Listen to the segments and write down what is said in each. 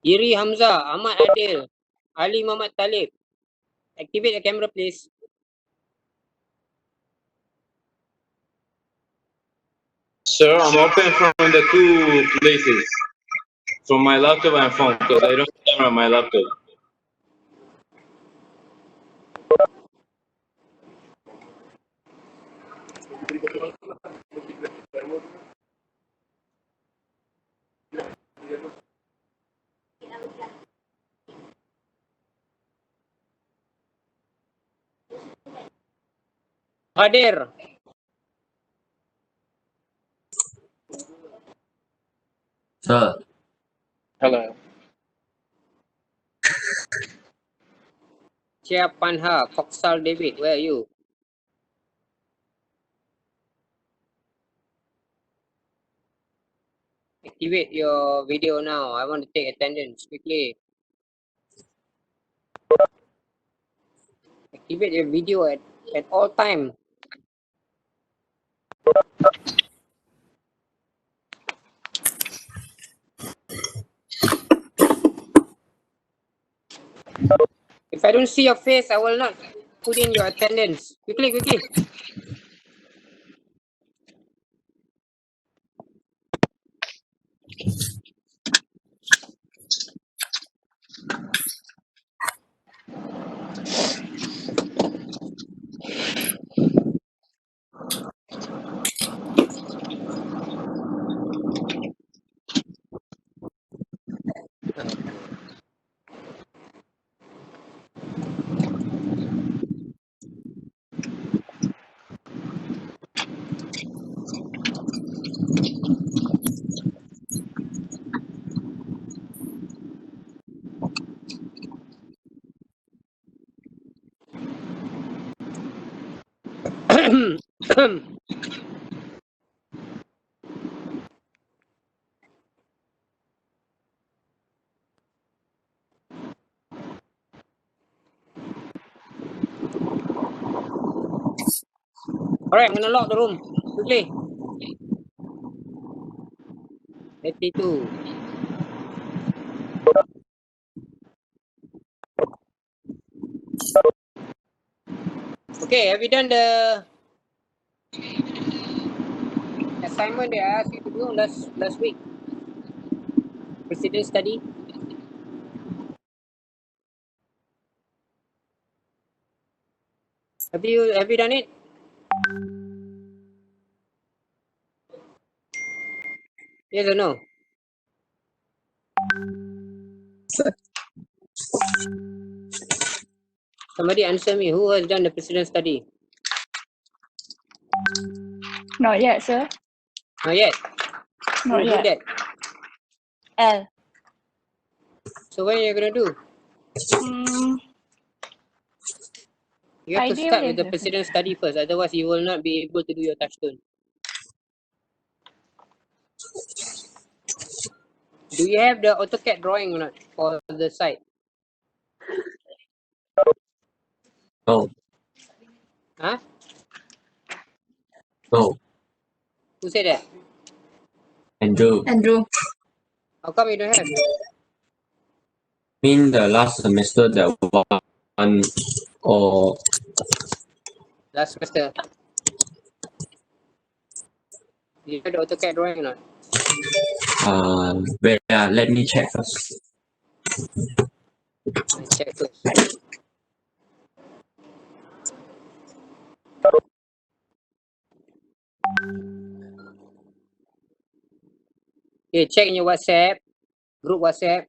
Iri Hamzah, Ahmad Adil, Ali Muhammad Talib. Activate the camera, please. Sir, I'm open from the two places. From my laptop and phone, because I don't have camera on my laptop. Hadir. Sir. Hello. Chia Panha, Foxal David, where are you? Activate your video now. I want to take attendance quickly. Activate your video at all time. If I don't see your face, I will not put in your attendance. Quickly, quickly. Alright, I'm gonna lock the room. Quickly. 82. Okay, have you done the assignment that I asked you to do last week? Precedent study? Have you done it? Yes or no? Somebody answer me. Who has done the precedent study? Not yet, sir. Not yet. Not Who yet. did that? L. So when are you gonna do? You have to start with the precedent study first. Otherwise, you will not be able to do your touchstone. Do you have the AutoCAD drawing or not for the site? No. Huh? No. Who said that? Andrew. How come you don't have? Mean the last semester that one or Last semester. You have the AutoCAD drawing or not? wait, let me check first. Let's check first. Okay, check in your WhatsApp, group WhatsApp.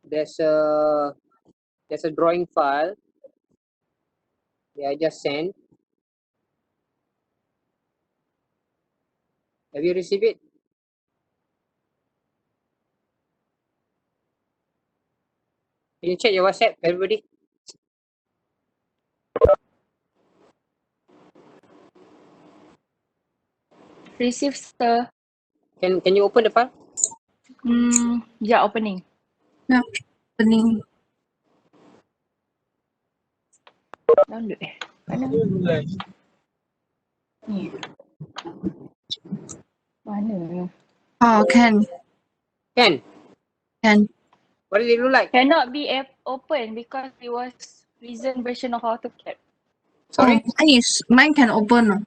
There's a drawing file that I just sent. Have you received it? Can you check your WhatsApp, everybody? Received, sir. Can you open the file? Yeah, opening. Yeah, opening. Download Mana? Ni. Mana? Oh, can. Can. Can. What does it look like? Cannot be open because it was recent version of AutoCAD. Sorry? Oh, mine can open.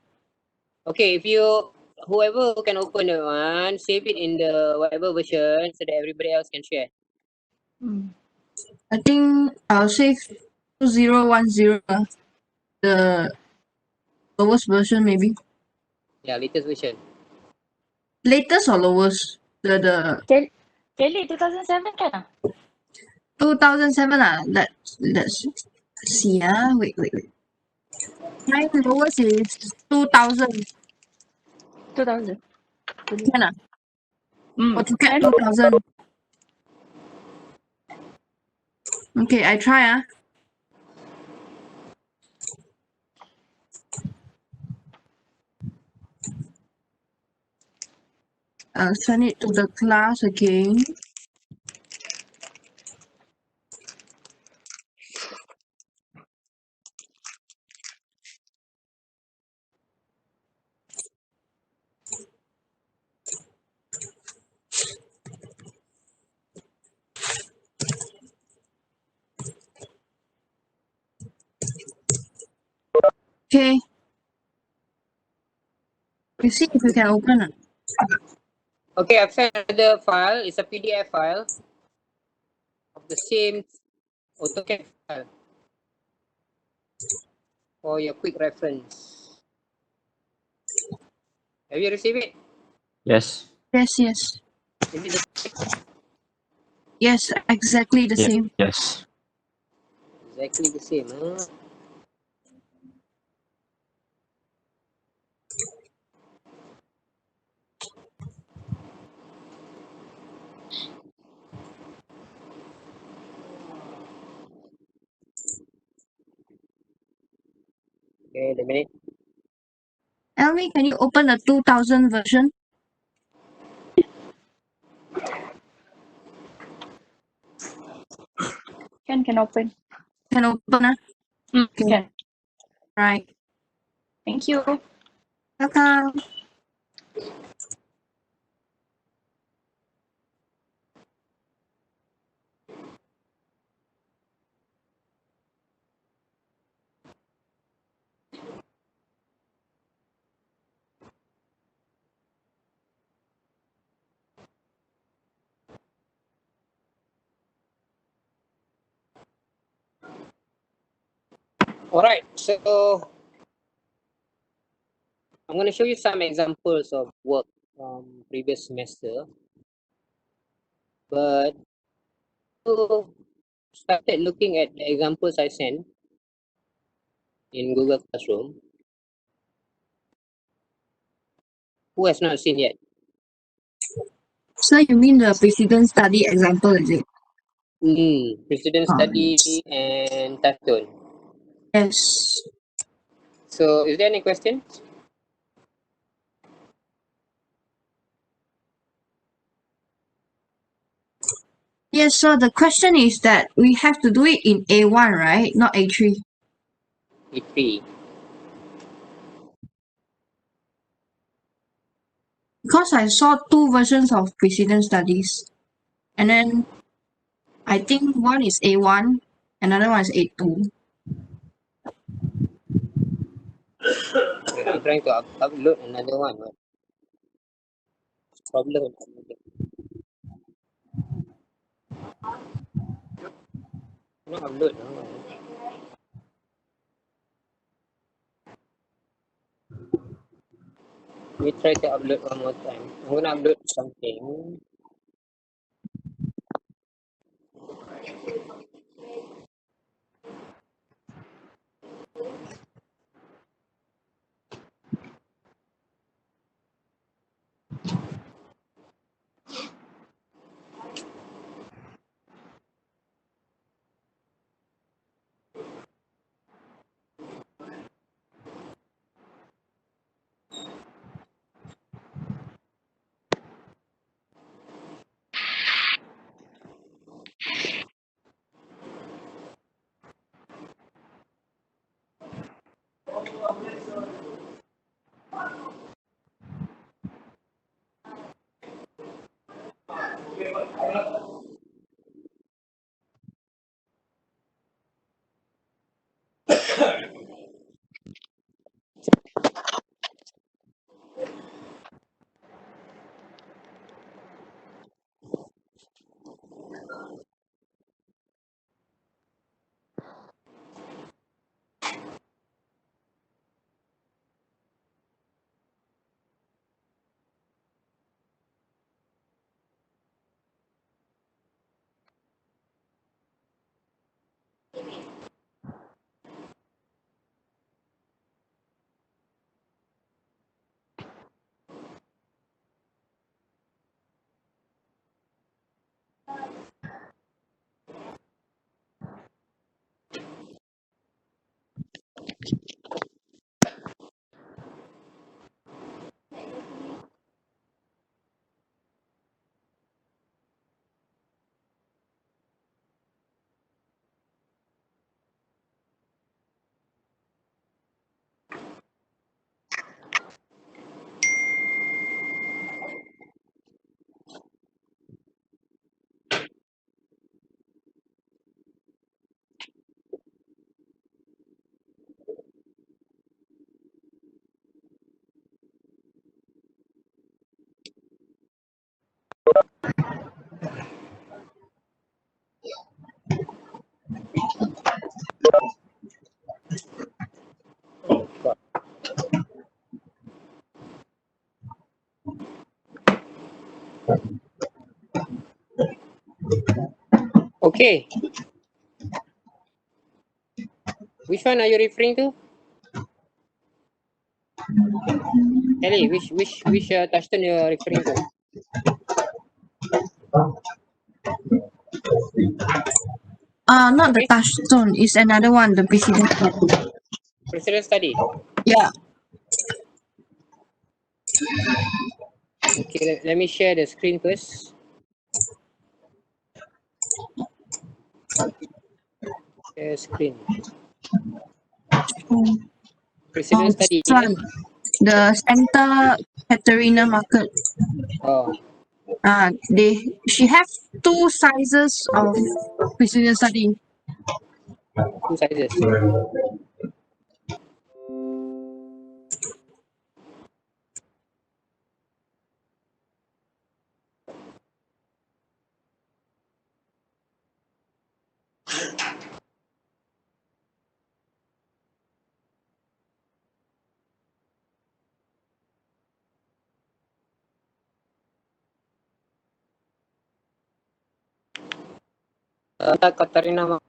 Okay, if you, whoever can open the one, save it in the whatever version so that everybody else can share. I think I'll save 2010, the lowest version maybe. Yeah, latest version. Latest or lowest? The Kelly 2007 kan ah? 2007 let's see wait. My lowest is 2000. 2000. Can ah? AutoCAD Can? 2000. Okay, I try I'll send it to the class again. Okay. You see if you can open it. Okay, I've sent the file. It's a PDF file of the same AutoCAD file for your quick reference. Have you received it? Yes. Yes. Is it the Yes, exactly the Yeah. same. Yes. exactly the same? Huh? Okay, a minute. Elmi, can you open the 2000 version? Can open. Can open Okay. Can. Right. Thank you. Welcome. All right, so I'm going to show you some examples of work from previous semester. But who started looking at the examples I sent in Google Classroom? Who has not seen yet? So you mean the precedent study example, is it? Precedent study and touchstone. Yes. So is there any questions? Yes, so the question is that we have to do it in A1, right? Not A3. E3. Because I saw two versions of precedent studies. And then I think one is A1, another one is A2. I'm trying to upload another one. But problem with uploading. Not upload. No. We try to upload one more time. I'm gonna upload something. Okay. Which one are you referring to? Kelly, which touchstone you are referring to? Not the Okay. touchstone. It's another one. The precedent study. Precedent study. Yeah. Okay, let me share the screen first. Share screen. Precedent study. This one. The Santa Catarina market. Oh, She have two sizes of precedent study. two sizes. Katarina.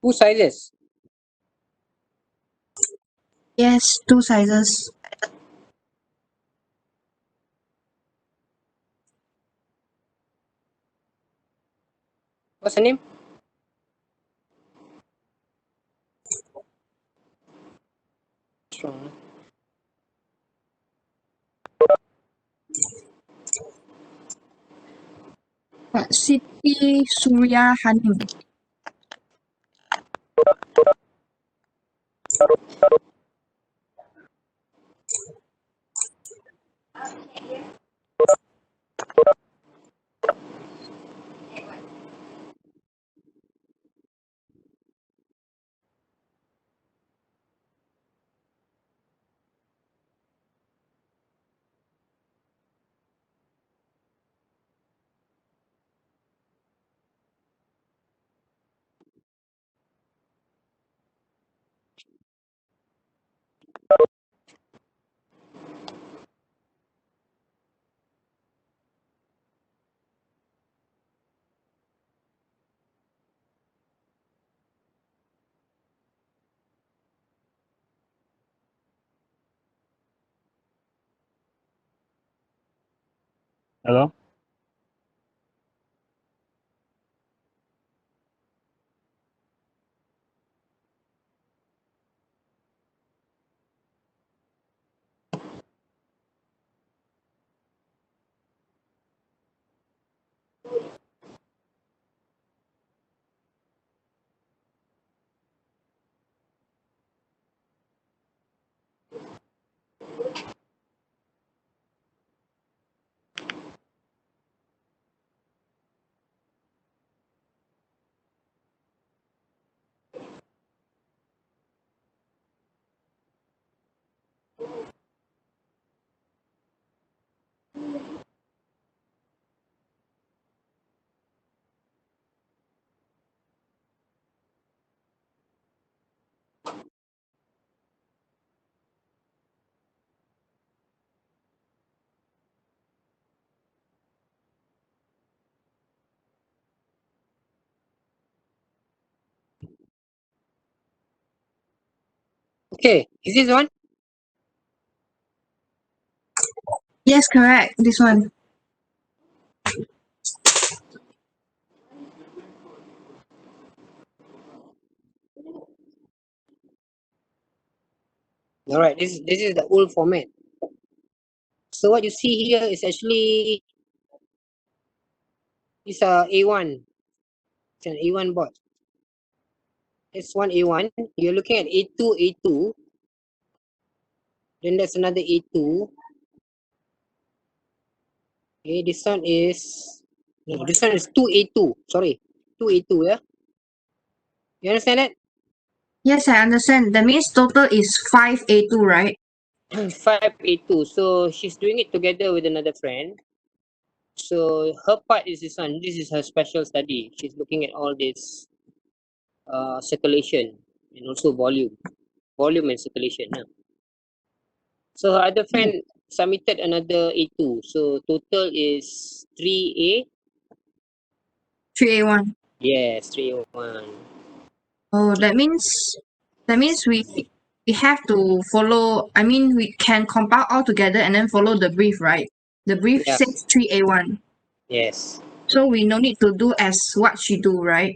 Two sizes. Yes, two sizes. What's the name? Strong. Siti Surya Hanim. Hello? Okay, is this one? Yes, correct. This one. All right, this is the old format. So what you see here is actually is a A1. It's an A1 board. It's one A1. You're looking at A2. Then there's another A2. Okay, this one is no, this one is 2A2. Sorry, 2A2. Yeah, you understand that? Yes, I understand. That means total is 5A2, right? 5A2. So she's doing it together with another friend. So her part is this one. This is her special study. She's looking at all this circulation and also volume and circulation. So her other friend submitted another A2. So total is 3A. 3A1. Yes, 301. Oh, that means we have to follow. I mean, we can compile all together and then follow the brief, right? The brief Yeah. says 3A1. Yes. So we no need to do as what she do, right?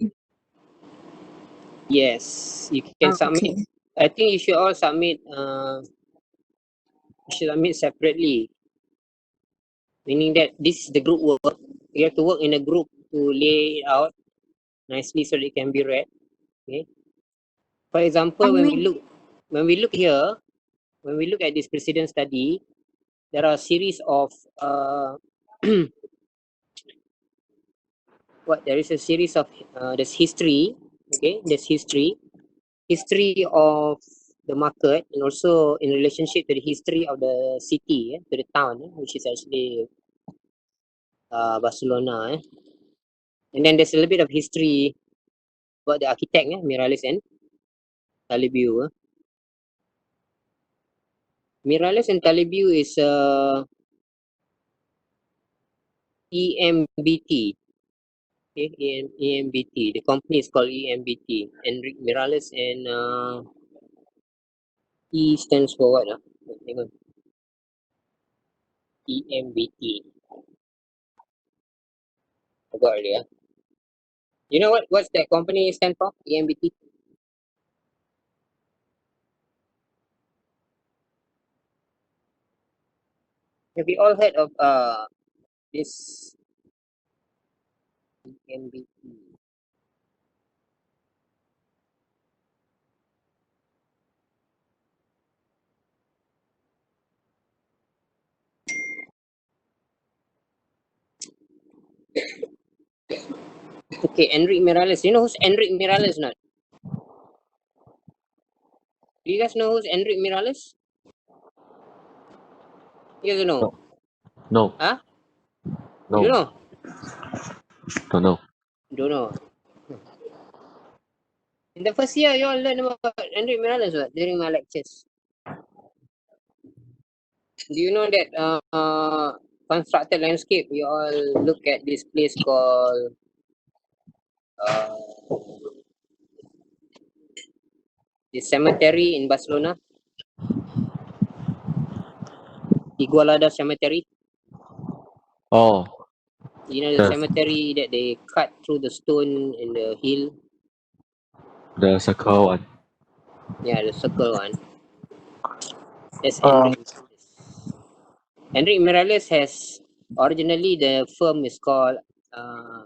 Yes. You can submit. Okay. I think you should all submit. You should submit separately. Meaning that this is the group work. You have to work in a group to lay it out nicely so that it can be read. Okay. For example, I mean, when we look here, when we look at this precedent study, there are a series of there is a series of there's history. Okay, there's history of the market, and also in relationship to the history of the city, to the town, which is actually Barcelona. And then there's a little bit of history about the architect, Miralles and Talibiu. Miralles and Talibiu is EMBT. Okay, EMBT. The company is called EMBT. Enrique Miralles and E stands for what? Hang on. EMBT. Forgot already. You know what's that company stand for? EMBT? Have you all heard of this EMBT? Okay, Enrique Miralles. You know who's Enrique Miralles not? Do you guys know who's Enrique Miralles? You guys know? No. Huh? No. You know? Don't know. Don't know. In the first year, you all learn about Enrique Miralles what, during my lectures. Do you know that constructed landscape? You all look at this place called uh, the cemetery in Barcelona, Igualada Cemetery. Oh, You know the Yes. cemetery that they cut through the stone in the hill. the circle one. Yeah, the circle one. That's Um, Enrique Miralles has originally the firm is called uh,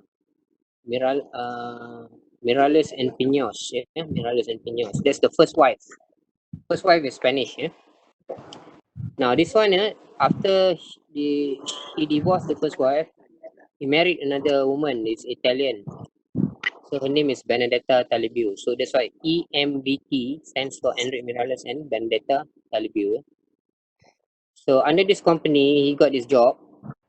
Miralles and Pinos. Yeah, Miralles and Pinos. That's the first wife. First wife is Spanish. Yeah. Now this one, after he divorced the first wife, he married another woman. It's Italian. So her name is Benedetta Talibiu. So that's why EMBT stands for Enrique Miralles and Benedetta Talibiu. So under this company, he got this job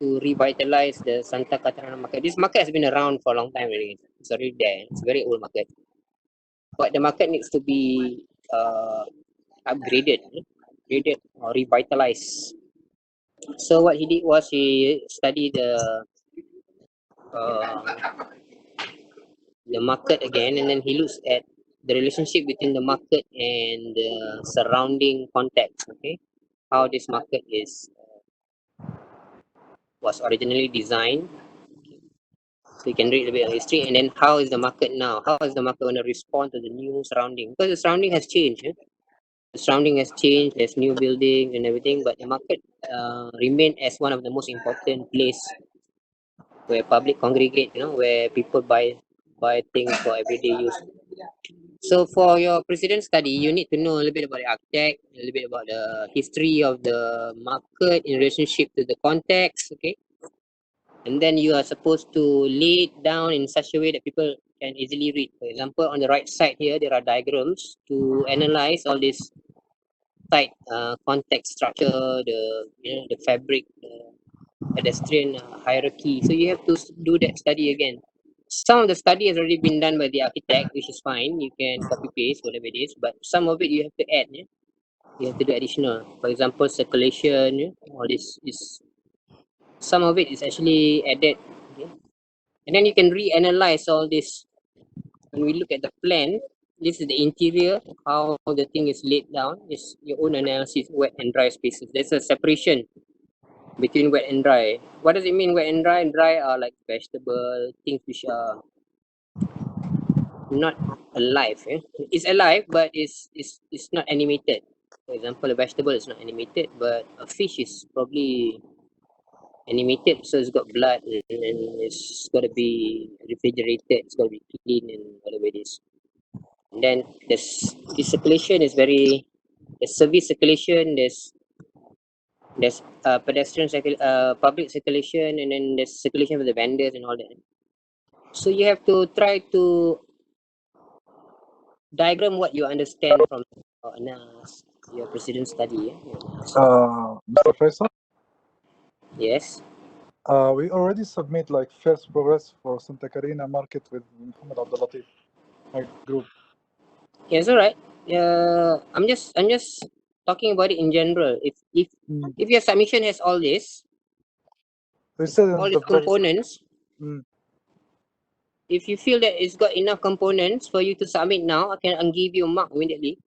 to revitalize the Santa Catarina market. This market has been around for a long time already. It's already there. It's a very old market. But the market needs to be upgraded, or revitalized. So what he did was he studied uh, the market again, and then he looks at the relationship between the market and the surrounding context. Okay, how this market was originally designed. So you can read a bit of history, and then how is the market now? How is the market going to respond to the new surrounding? Because the surrounding has changed. The surrounding has changed. There's new buildings and everything, but the market remain as one of the most important place where public congregate. Where people buy things for everyday use. So for your precedent study, you need to know a little bit about the architect, a little bit about the history of the market in relationship to the context. Okay, and then you are supposed to lay it down in such a way that people can easily read. For example, on the right side here, there are diagrams to analyze all this site context structure, the fabric, the pedestrian hierarchy. So you have to do that study again. Some of the study has already been done by the architect, which is fine. You can copy paste whatever it is, but some of it you have to add. Yeah? You have to do additional. For example, circulation. Yeah? All this is some of it is actually added. Okay? And then you can reanalyze all this. When we look at the plan, this is the interior, how the thing is laid down. Is your own analysis, wet and dry spaces. There's a separation between wet and dry. What does it mean, wet and dry? Dry are like vegetable, things which are not alive. It's alive, but it's not animated. For example, a vegetable is not animated, but a fish is probably animated, so it's got blood and it's got to be refrigerated, it's got to be clean and whatever it is. And then the circulation is the service circulation, there's pedestrian public circulation, and then there's circulation for the vendors and all that. So you have to try to diagram what you understand from your precedent study. Mr. Faisal, Yes. we already submit like first progress for Santa Carina market with Muhammad Abdul Latif, my group. Yes, all right. I'm just talking about it in general. If your submission has all this, We said in all the these components, Mm. if you feel that it's got enough components for you to submit now, I can give you a mark immediately.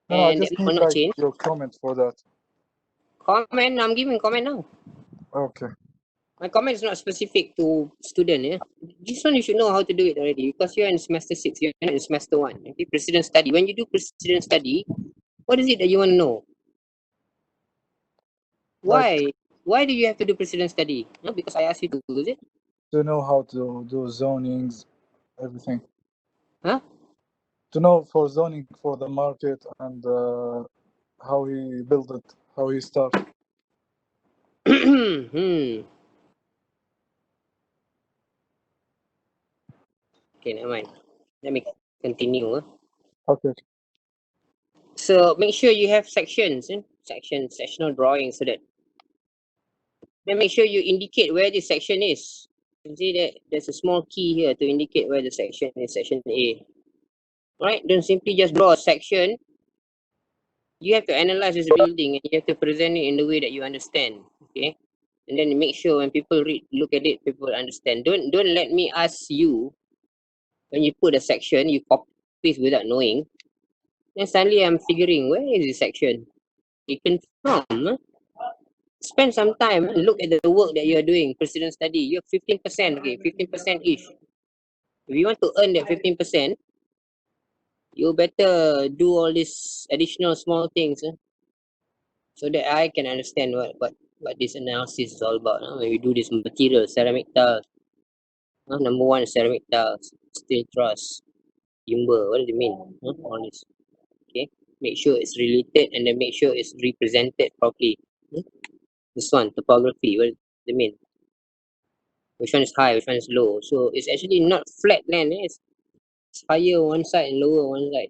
No, I And just that will need not like change. your comment for that. Comment, I'm giving comment now. Okay. My comment is not specific to student. Yeah? This one you should know how to do it already because you're in semester 6, you're not in semester 1. Okay, precedent study. When you do precedent study, what is it that you want to know? Why? Why do you have to do precedent study? No, because I asked you to, is it? To know how to do zonings, everything. Huh? To know for zoning for the market and how he built it, how he started. Okay, never mind. Let me continue. Okay. So make sure you have sections, sectional drawings, so that then make sure you indicate where this section is. You see that there's a small key here to indicate where the section is, section A. Right? Don't simply just draw a section. You have to analyze this building and you have to present it in the way that you understand. Okay? And then make sure when people look at it, people understand. Don't let me ask you when you put a section, you copy paste without knowing. Then suddenly I'm figuring where is this section? You can spend some time and look at the work that you are doing, precedent study. You have 15%, okay, 15% each. If you want to earn that 15%, you better do all these additional small things so that I can understand what this analysis is all about. When we do this material, ceramic tiles. Number one, ceramic tiles, steel truss, timber. What does it mean? All this. Okay. Make sure it's related and then make sure it's represented properly. This one, topography. What does it mean? Which one is high? Which one is low? So it's actually not flat land. It's higher on one side and lower on one side.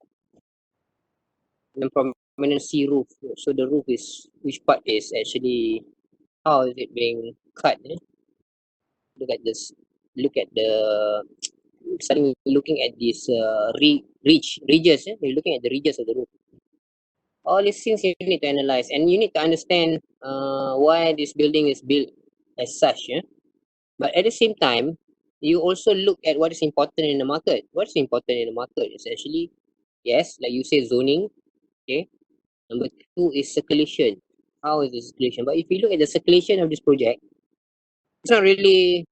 And then prominent sea roof. So the roof is which part is actually how is it being cut? Look at this. Look at the starting looking at this ridges. You're looking at the ridges of the roof. All these things you need to analyze and you need to understand why this building is built as such. But at the same time, you also look at what is important in the market. What is important in the market is actually Yes, like you say zoning. Okay. Number two is circulation. How is the circulation? But if you look at the circulation of this project, it's not really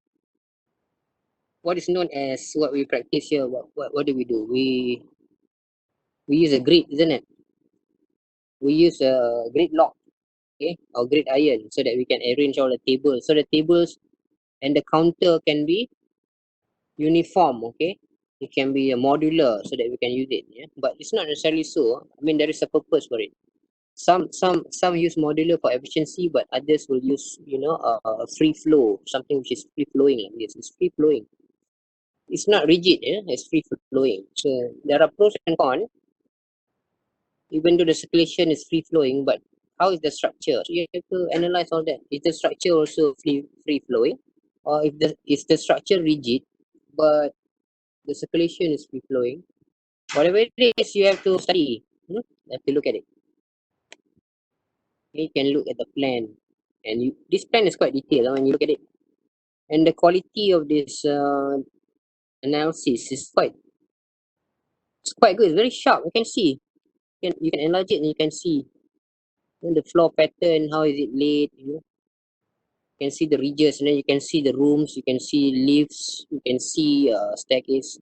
what is known as what we practice here. What do? We use a grid, isn't it? We use a grid lock, okay, or grid iron, so that we can arrange all the tables. So the tables and the counter can be uniform, okay. It can be a modular so that we can use it. Yeah, but it's not necessarily so. I mean, there is a purpose for it. Some use modular for efficiency, but others will use a free flow, something which is free flowing like this. It's free flowing. It's not rigid. Yeah, it's free flowing. So there are pros and cons. Even though the circulation is free flowing, but how is the structure? So you have to analyze all that. Is the structure also free flowing, or if the is the structure rigid, but the circulation is free flowing? Whatever it is, you have to study. You have to look at it. You can look at the plan, and this plan is quite detailed when you look at it, and the quality of this analysis is quite good. It's very sharp. You can see. You can enlarge it and you can see the floor pattern, how is it laid. You can see the ridges, and then you can see the rooms, you can see lifts, you can see staircase.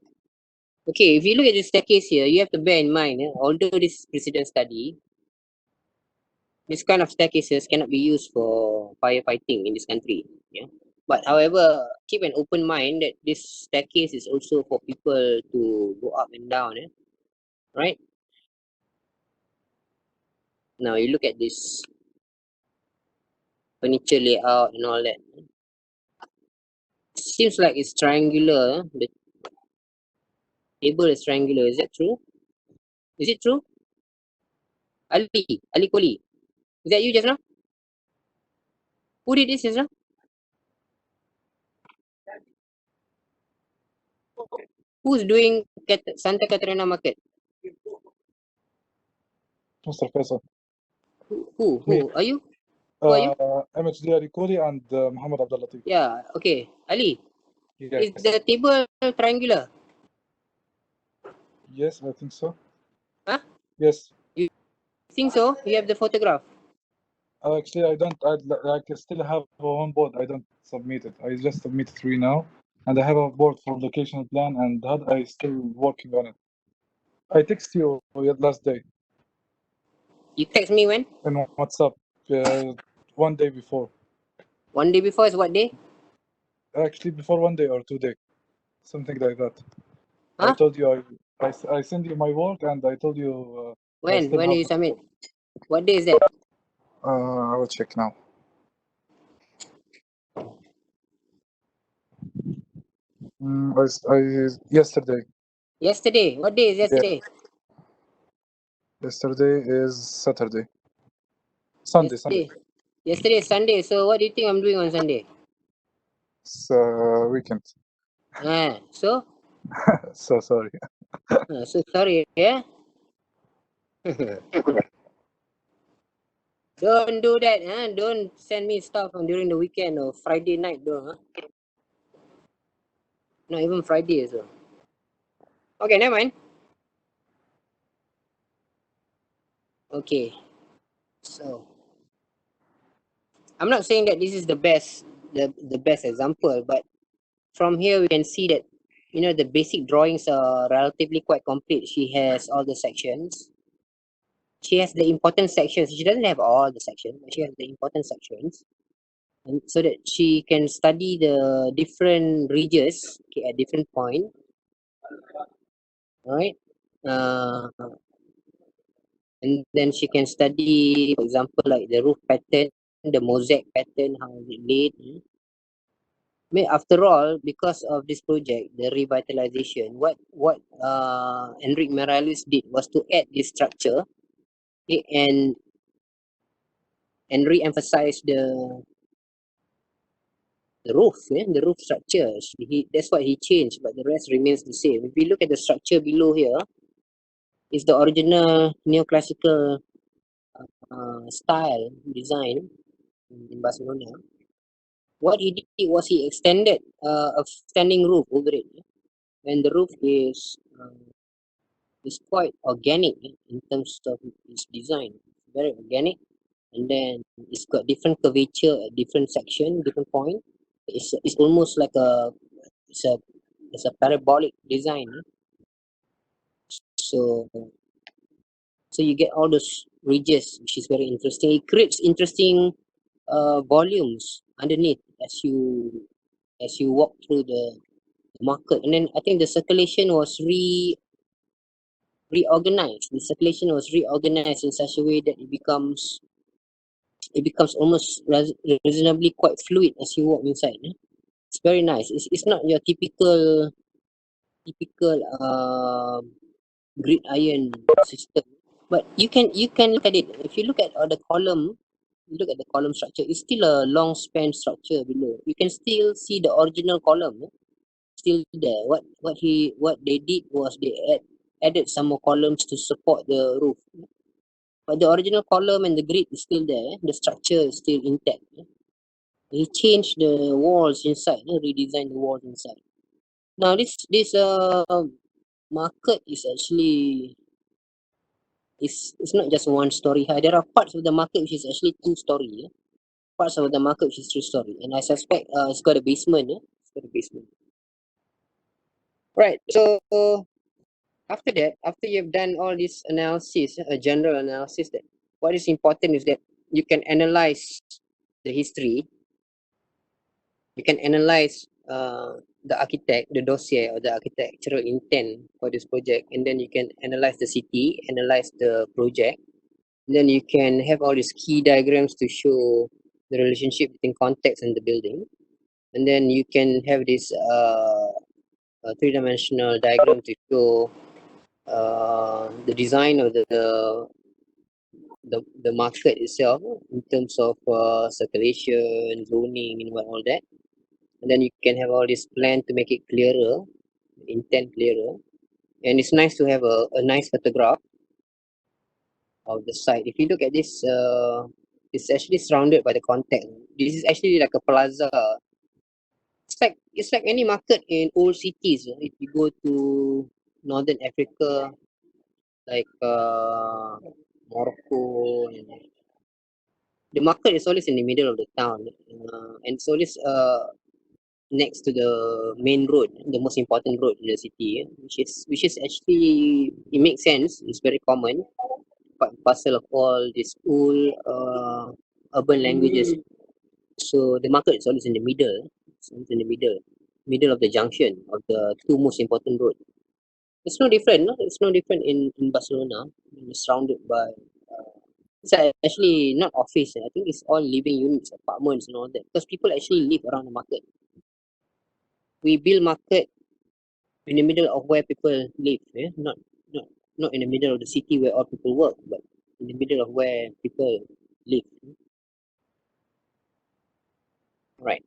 Okay, if you look at the staircase here, you have to bear in mind, although this is precedent study, this kind of staircases cannot be used for firefighting in this country. Yeah. But however, keep an open mind that this staircase is also for people to go up and down. Right? Now you look at this furniture layout and all that. Seems like it's triangular. The table is triangular. Is that true? Is it true? Ali Koli. Is that you just now? Who did this just now? Who's doing Santa Catarina Market? Mr. Faisal. Who? Me. Who? Are you? Who are you? MHD Ali Koli and Muhammad Abdul Latif. Yeah, okay. Ali, Yes. is the table triangular? Yes, I think so. Huh? Yes. You think so? You have the photograph. Actually, I don't. I still have one board. I don't submit it. I just submit 3 now, and I have a board for location plan, and that I still working on it. I text you last day You text me when? in WhatsApp, 1 day before. 1 day before is what day? Actually, before 1 day or 2 day, something like that. I Huh? told you I send you my work, and I told you I When? still When do have. you submit? What day is that? I will check now. Yesterday. Yesterday. What day is yesterday? Yesterday is Saturday. Sunday. Yesterday is Sunday. So what do you think I'm doing on Sunday? It's weekend. So? So sorry. So sorry, yeah? Don't do that, huh? Don't send me stuff during the weekend or Friday night, though, huh? Not even Friday as well. Okay, never mind. Okay, so I'm not saying that this is the best example, but from here we can see that the basic drawings are relatively quite complete. She has all the sections. She has the important sections. She doesn't have all the sections, but she has the important sections, and so that she can study the different regions, okay, at different point. Right? Uh, and then she can study, for example, like the roof pattern, the mosaic pattern, how is it laid. I mean, after all, because of this project, the revitalization, what Enrique Morales did was to add this structure, okay, and re-emphasize the roof, the roof structure. That's what he changed, but the rest remains the same. If we look at the structure below here, is the original neoclassical style design in Barcelona. What he did was he extended a standing roof over it, and the roof is It's quite organic in terms of its design. Very organic, and then it's got different curvature at different section, different point. It's almost like it's a it's a parabolic design. So so you get all those ridges, which is very interesting. It creates interesting volumes underneath as you walk through the market. And then I think the circulation was reorganized. The circulation was reorganized in such a way that it becomes almost reasonably quite fluid as you walk inside. It's very nice. It's not your typical grid iron system, but you can look at it. If you look at the column, look at the column structure, it's still a long span structure below. You can still see the original column still there. What they did was they added some more columns to support the roof, but the original column and the grid is still there. The structure is still intact. He changed the walls inside, redesigned the walls inside. Now this market is actually it's not just one story high. There are parts of the market which is actually two story. Parts of the market which is three story, and I suspect it's got a basement. It's got a basement. Right. So after that, after you've done all this analysis, a general analysis, that what is important is that you can analyze the history. You can analyze the architect, the dossier or the architectural intent for this project, and then you can analyze the city, analyze the project. Then you can have all these key diagrams to show the relationship between context and the building. And then you can have this three-dimensional diagram to show the design of the market itself in terms of circulation, zoning, and what all that. And then you can have all this plan to make it clearer, intent clearer. And it's nice to have a nice photograph of the site. If you look at this, it's actually surrounded by the context. This is actually like a plaza. It's like any market in old cities. If you go to Northern Africa, like Morocco, and the market is always in the middle of the town, and it's always next to the main road, the most important road in the city, which is actually, it makes sense. It's very common, part and parcel of all these old urban languages. So the market is always in the middle. It's always in the middle of the junction of the two most important roads. It's no different. No? It's no different in Barcelona. It's surrounded by it's actually not office. I think it's all living units, apartments, and all that. Because people actually live around the market. We build market in the middle of where people live. Not in the middle of the city where all people work, but in the middle of where people live. Right.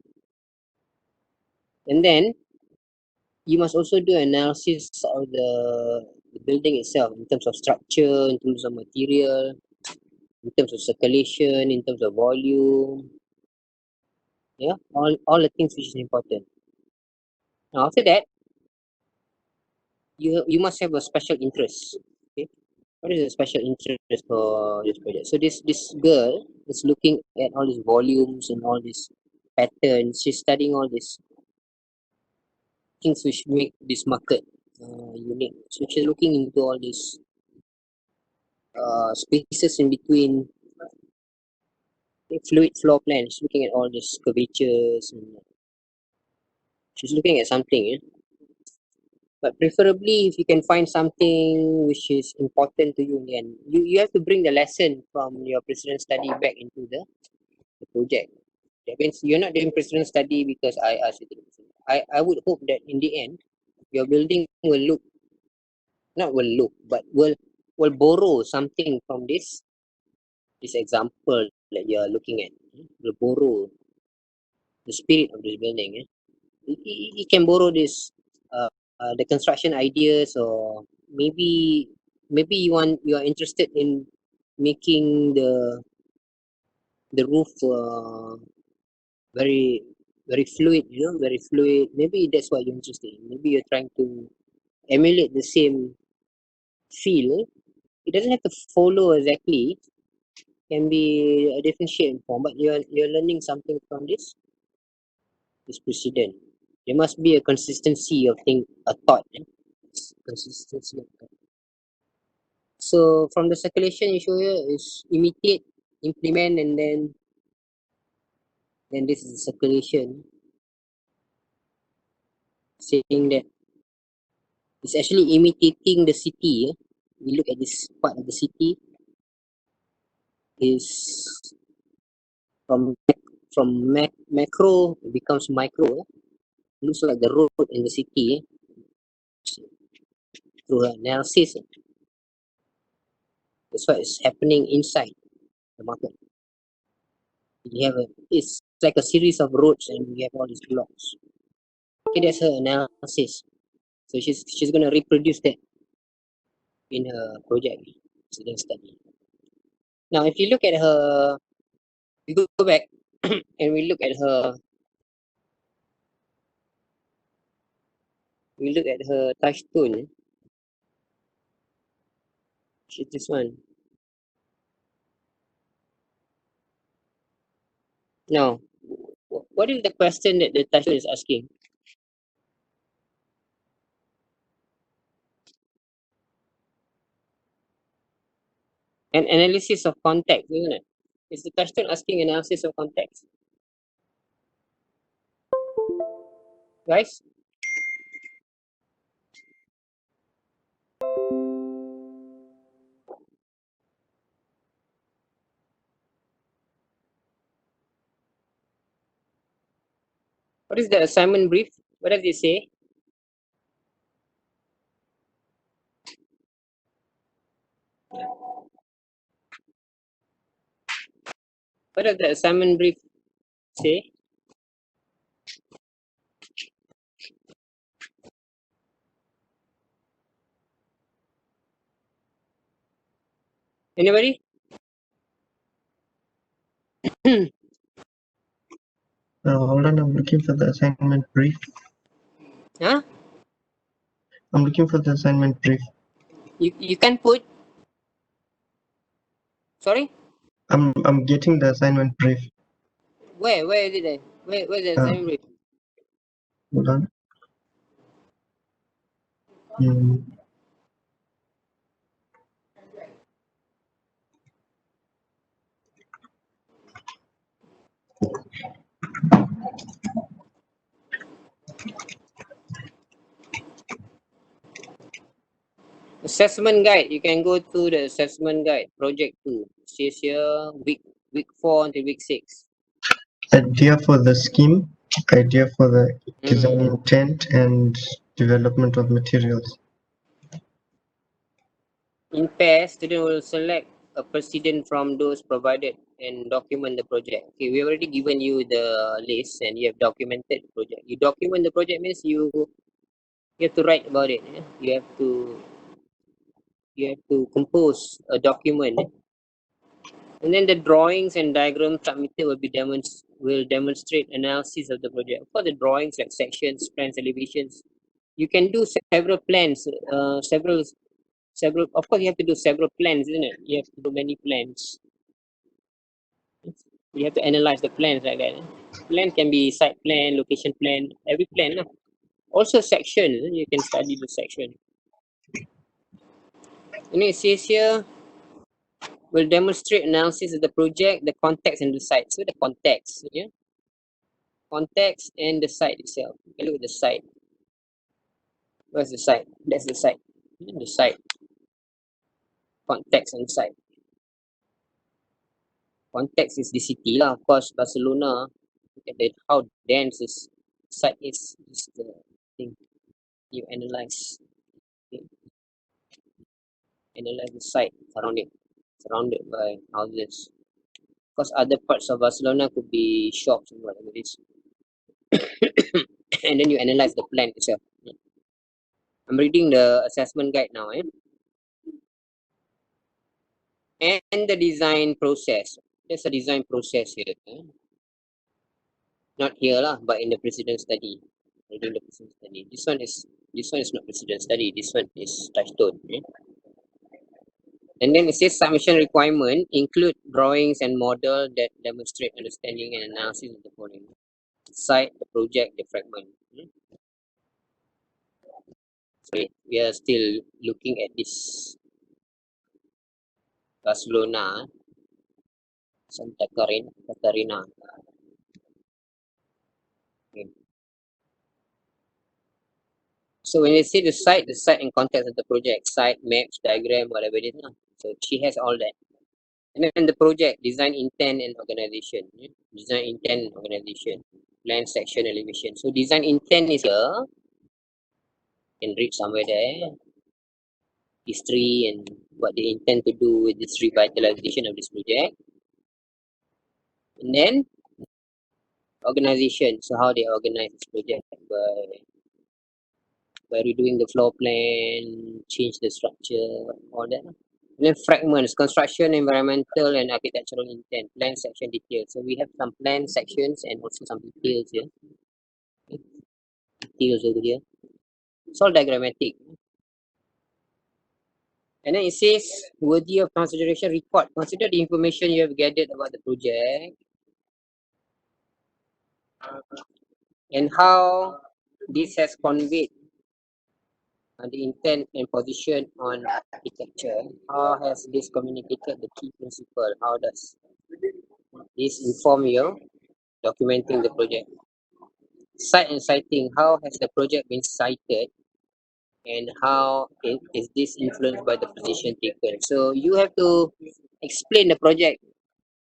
And then you must also do analysis of the building itself in terms of structure, in terms of material, in terms of circulation, in terms of volume. Yeah, all the things which is important. Now after that, you must have a special interest. Okay, what is a special interest for this project? So this girl is looking at all these volumes and all these patterns. She's studying all these things which make this market unique. So she's looking into all these spaces in between fluid floor plans, looking at all these curvatures, and she's looking at something. But preferably, if you can find something which is important to you in the end, you have to bring the lesson from your precedent study back into the project. That means you're not doing precedent study because I asked you to do it. I would hope that in the end, your building will look, not will look, but will borrow something from this example that you're looking at. Will borrow the spirit of this building. You can borrow this the construction ideas, or maybe you are interested in making the roof very very fluid, very fluid. Maybe that's what you're interested in. Maybe you're trying to emulate the same feel, it doesn't have to follow exactly. Can be a different shape and form, but you're learning something from this precedent. There must be a consistency of a thought. Consistency of thought. So from the circulation issue here is imitate, implement, and then this is the circulation, saying that it's actually imitating the city. We look at this part of the city is from macro it becomes micro. Looks like the road in the city through analysis. That's what is happening inside the market. It's like a series of roads and we have all these blocks. Okay, that's her analysis. So she's gonna reproduce that in her project, student study. Now, if you look at her, we go back and we look at her touchstone. She's this one. Now, what is the question that the touchstone is asking? An analysis of context, isn't it? Is the touchstone asking analysis of context? Guys? What is the assignment brief? What does it say? What does the assignment brief say? Anybody? Hold on, I'm looking for the assignment brief. Huh? I'm looking for the assignment brief. You can put. Sorry? I'm getting the assignment brief. Where is it there? Where's the assignment brief? Hold on. Mm. Assessment guide. You can go to the assessment guide, project 2. It says here week 4 until week 6. Idea for the scheme, idea for the design intent, and development of materials. In pairs, student will select a precedent from those provided and document the project. Okay, we already given you the list and you have documented the project. You document the project means you have to write about it. You have to compose a document. And then the drawings and diagrams submitted will demonstrate analysis of the project. For the drawings like sections, plans, elevations, you can do several plans, several. Of course, you have to do several plans, isn't it? You have to do many plans. You have to analyze the plans like that. Plan can be site plan, location plan, every plan. Also section, you can study the section. And it says here, will demonstrate analysis of the project, the context and the site. So the context, yeah? Context and the site itself. You can look at the site. Where's the site? That's the site. The site. Context and site. Context is the city lah. Of course, Barcelona. Look at how dense this site is. This is the thing you analyze. Okay. Analyze the site surrounded by houses. Because other parts of Barcelona could be shops and whatever it is. And then you analyze the plan itself. I'm reading the assessment guide now. And the design process. There's a design process here. Not here lah, but in the precedent study. Reading the precedent study. This one is not precedent study. This one is touchstone. And then it says submission requirement include drawings and model that demonstrate understanding and analysis of the following. Site, the project, the fragment. So we are still looking at this Barcelona, Santa Catarina. Okay. So when they say the site and context of the project, site, maps, diagram, whatever it is. So she has all that. And then the project, design intent and organization. Design intent and organization. Plan, section, elevation. So design intent is here. You can read somewhere there. History and what they intend to do with this revitalization of this project. And then organization. So how they organize this project by redoing the floor plan, change the structure, all that. And then fragments, construction, environmental, and architectural intent, plan, section, details. So we have some plan sections and also some details here. Details over here. It's all diagrammatic. And then it says, worthy of consideration report. Consider the information you have gathered about the project and how this has conveyed the intent and position on architecture. How has this communicated the key principle? How does this inform you documenting the project? Site and citing. How has the project been cited and how is this influenced by the position taken? So you have to explain the project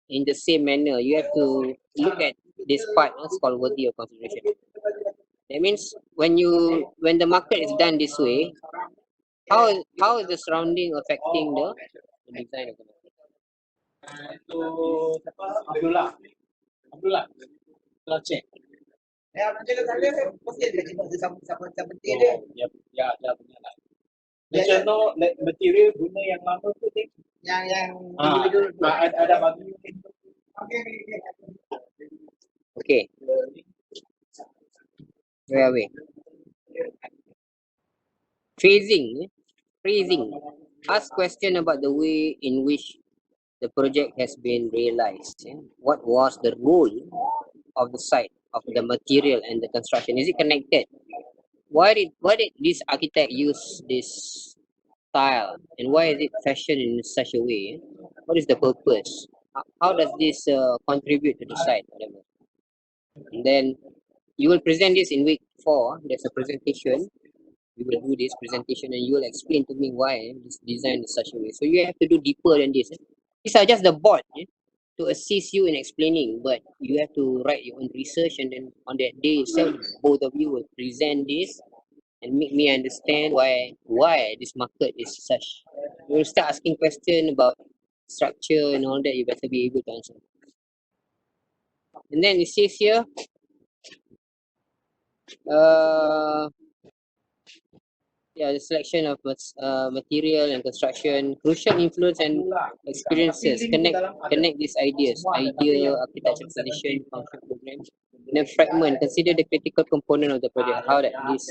in the same manner. You have to look at this part. It's called worthy of consideration. That means when the market is done this way, how is the surrounding affecting the design of the market? Abdullah, kalau cek. Ya, benar lah. Macam tu, material guna yang lama tu ni. Yang ada bagi. Okay. Where are we? Phrasing. Ask question about the way in which the project has been realized. What was the role of the site, of the material and the construction? Is it connected? Why did this architect use this style and why is it fashioned in such a way? What is the purpose? How does this contribute to the site? Whatever. And then you will present this in week 4. There's a presentation. We will do this presentation and you will explain to me why this design is such a way. So you have to do deeper than this. These are just the board to assist you in explaining, but you have to write your own research and then on that day itself, both of you will present this and make me understand why this market is such. You will start asking questions about structure and all that, you better be able to answer. And then it says here, the selection of material and construction, crucial influence and experiences. Connect these ideas. Idea, architecture, position, function, program. And then fragment. Consider the critical component of the project. How that this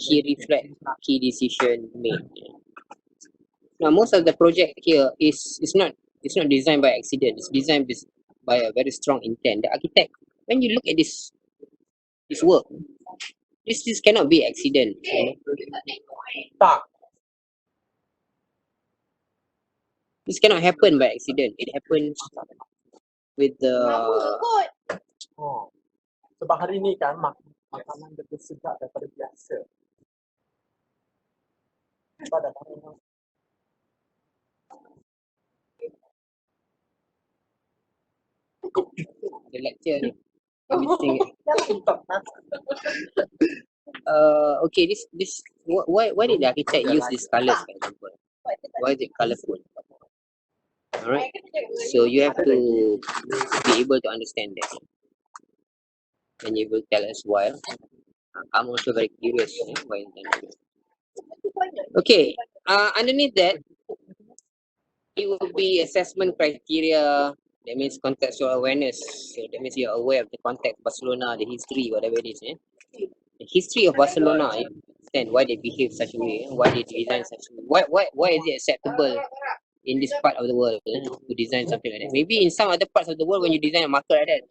key reflect key decision made. Now, most of the project here is not designed by accident. It's designed by a very strong intent. The architect, when you look at this work, this cannot be accident. This cannot happen by accident. It happens with the. Sebab hari ni kan makanan lebih sedap daripada biasa. The lecture ni. Okay, this why did the architect use these colors, for example? Why is it colorful? Alright, so you have to be able to understand that, and you will tell us why. I'm also very curious why is that. Okay, underneath that, it will be assessment criteria. That means contextual awareness. So that means you're aware of the context, Barcelona, the history, whatever it is. The history of Barcelona, you understand why they behave such a way, why they design such a way, why is it acceptable in this part of the world to design something like that. Maybe in some other parts of the world, when you design a marker like that,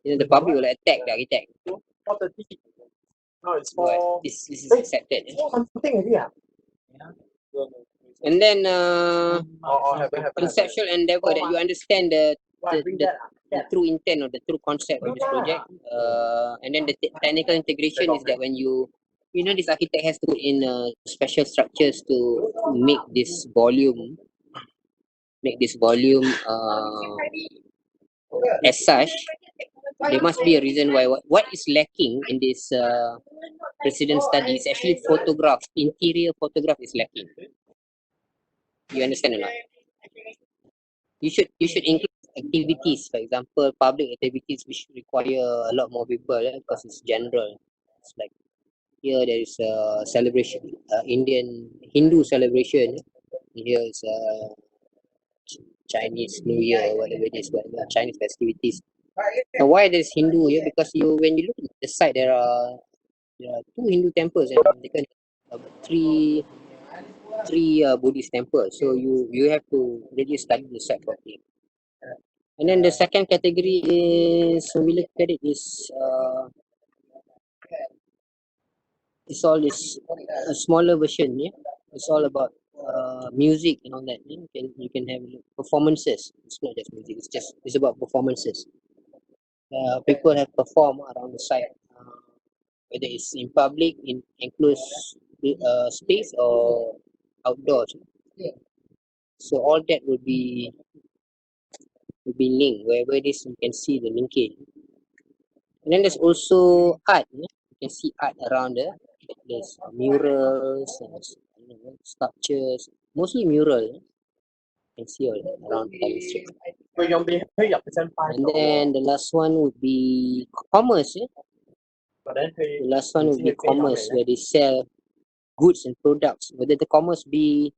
the public will attack the architect. No, it's But for this is accepted. something already. And then Have conceptual endeavor that you understand the bring that. true intent or the true concept of this project. And then the technical integration is that when you know this architect has to put in special structures to make this volume as such. There must be a reason why. What is lacking in this precedent study is actually photograph. Interior photograph is lacking. You understand or not? You should include activities, for example, public activities which require a lot more people because it's general. It's like here there is a celebration, Indian Hindu celebration. Here is Chinese New Year or whatever it is, whatever Chinese festivities. Now, why there's Hindu here? Because when you look at the site, there are 2 Hindu temples and three Buddhist temples. So you have to really study the site properly. And then the second category is, when we look at it, is it's all this a smaller version. Yeah, it's all about music and all that. You can have performances. It's not just music. It's about performances. People have performed around the site, whether it's in public, in enclosed space or outdoors. So all that will be linked. Wherever it is, you can see the linkage. And then there's also art. You can see art around there's murals, sculptures, mostly mural. You can see all around the street. And then the last one would be commerce. The last one would be commerce, where they sell goods and products. Whether the commerce be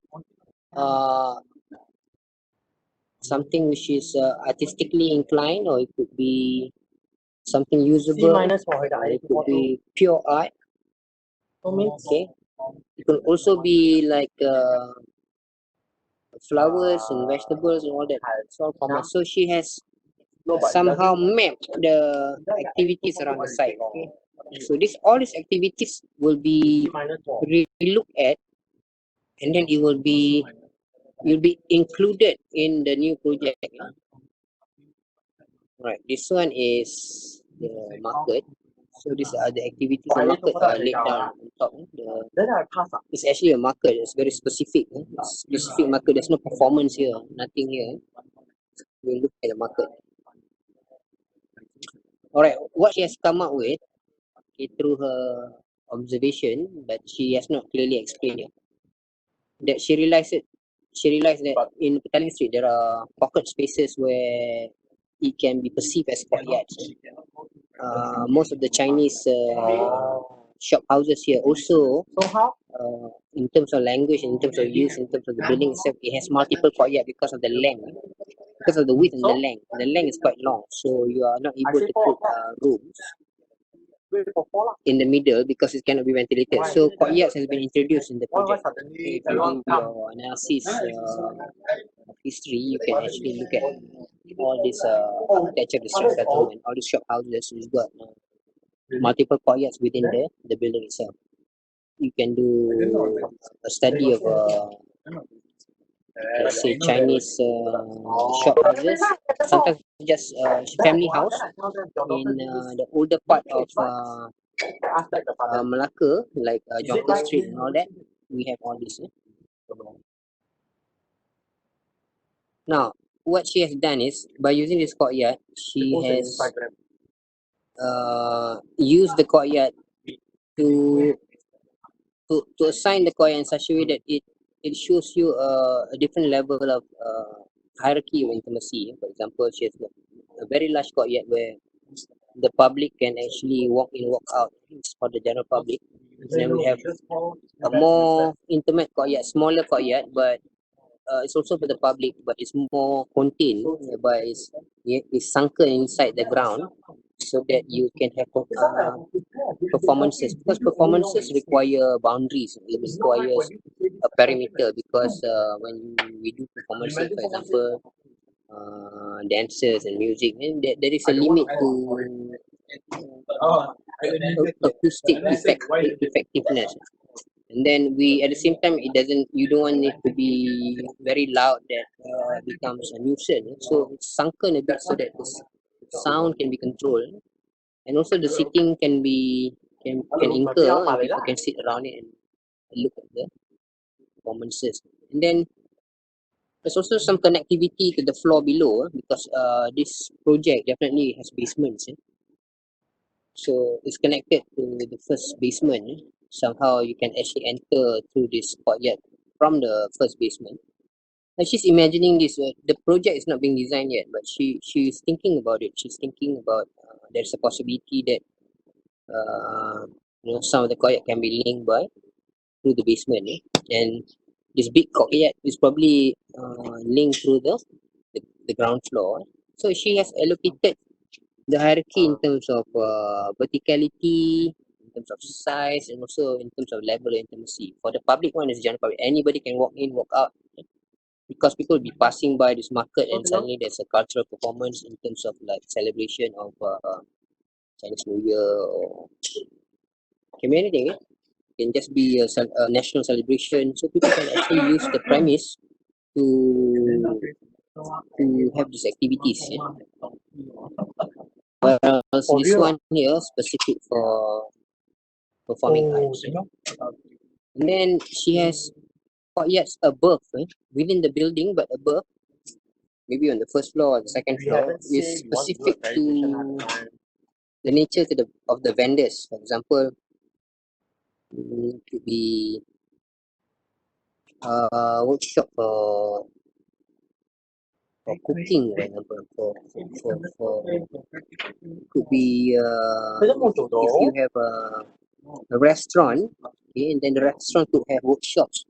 something which is artistically inclined, or it could be something usable, or it could be pure art. Okay, it could also be like flowers and vegetables and all that. It's all commerce. So she has somehow mapped the activities around the site. Okay, so all these activities will be looked at, and then it will be included in the new project. Right, this one is the market. So these are the activities the market are laid down on top. It's actually a market. It's very specific. Specific market. There's no performance here. Nothing here. We look at the market. Alright, what she has come up with through her observation, but she has not clearly explained it, that she realized that in Petaling Street there are pocket spaces where it can be perceived as courtyards. Most of the Chinese shop houses here also, in terms of language, in terms of use, in terms of the building itself, it has multiple courtyards because of the length, because of the width and the length. The length is quite long, so you are not able to put rooms in the middle because it cannot be ventilated. So courtyards has been introduced in the project. If you do your analysis of history, you can actually look at all this architecture, the street settlement, all these shop houses. We've got multiple courtyards within the building itself. You can do a study of let's say Chinese shop houses, sometimes just family house in the older part of Malacca, like Jonker Street and all that. We have all this. Now, what she has done is, by using this courtyard, she has used the courtyard to assign the courtyard in such a way that it shows you a different level of hierarchy of intimacy. For example, she has a very large courtyard where the public can actually walk in, walk out. It's for the general public. And then we have a more intimate courtyard, smaller courtyard, but it's also for the public, but it's more contained, whereby it's sunken inside the ground. so that you can have performances, because performances require boundaries, it requires a perimeter, because when we do performances, for example, dancers and music, and there is a limit to acoustic effectiveness. And then we, at the same time, it doesn't, you don't want it to be very loud that becomes a nuisance. So it's sunken a bit so that the sound can be controlled, and also the seating can be can incur, and people can sit around it and look at the performances. And then there's also some connectivity to the floor below, because this project definitely has basements. So it's connected to the first basement. Somehow you can actually enter through this courtyard from the first basement. And she's imagining this. The project is not being designed yet, but she's thinking about it. She's thinking about there's a possibility that some of the courtyard can be linked by through the basement, and this big courtyard is probably linked through the ground floor. So she has allocated the hierarchy in terms of verticality, in terms of size, and also in terms of level of intimacy. For the public one is general public. Anybody can walk in, walk out, because people will be passing by this market, and suddenly there's a cultural performance in terms of like celebration of Chinese New Year, or can be anything. Can just be a national celebration. So people can actually use the premise to have these activities. Whereas this one here specific for performing arts. And then she has courtyards above, within the building, but above, maybe on the first floor or the second floor, is specific to the nature of the vendors. For example, could be workshop for cooking, for example, for could be if you have a restaurant, okay, and then the restaurant could have workshops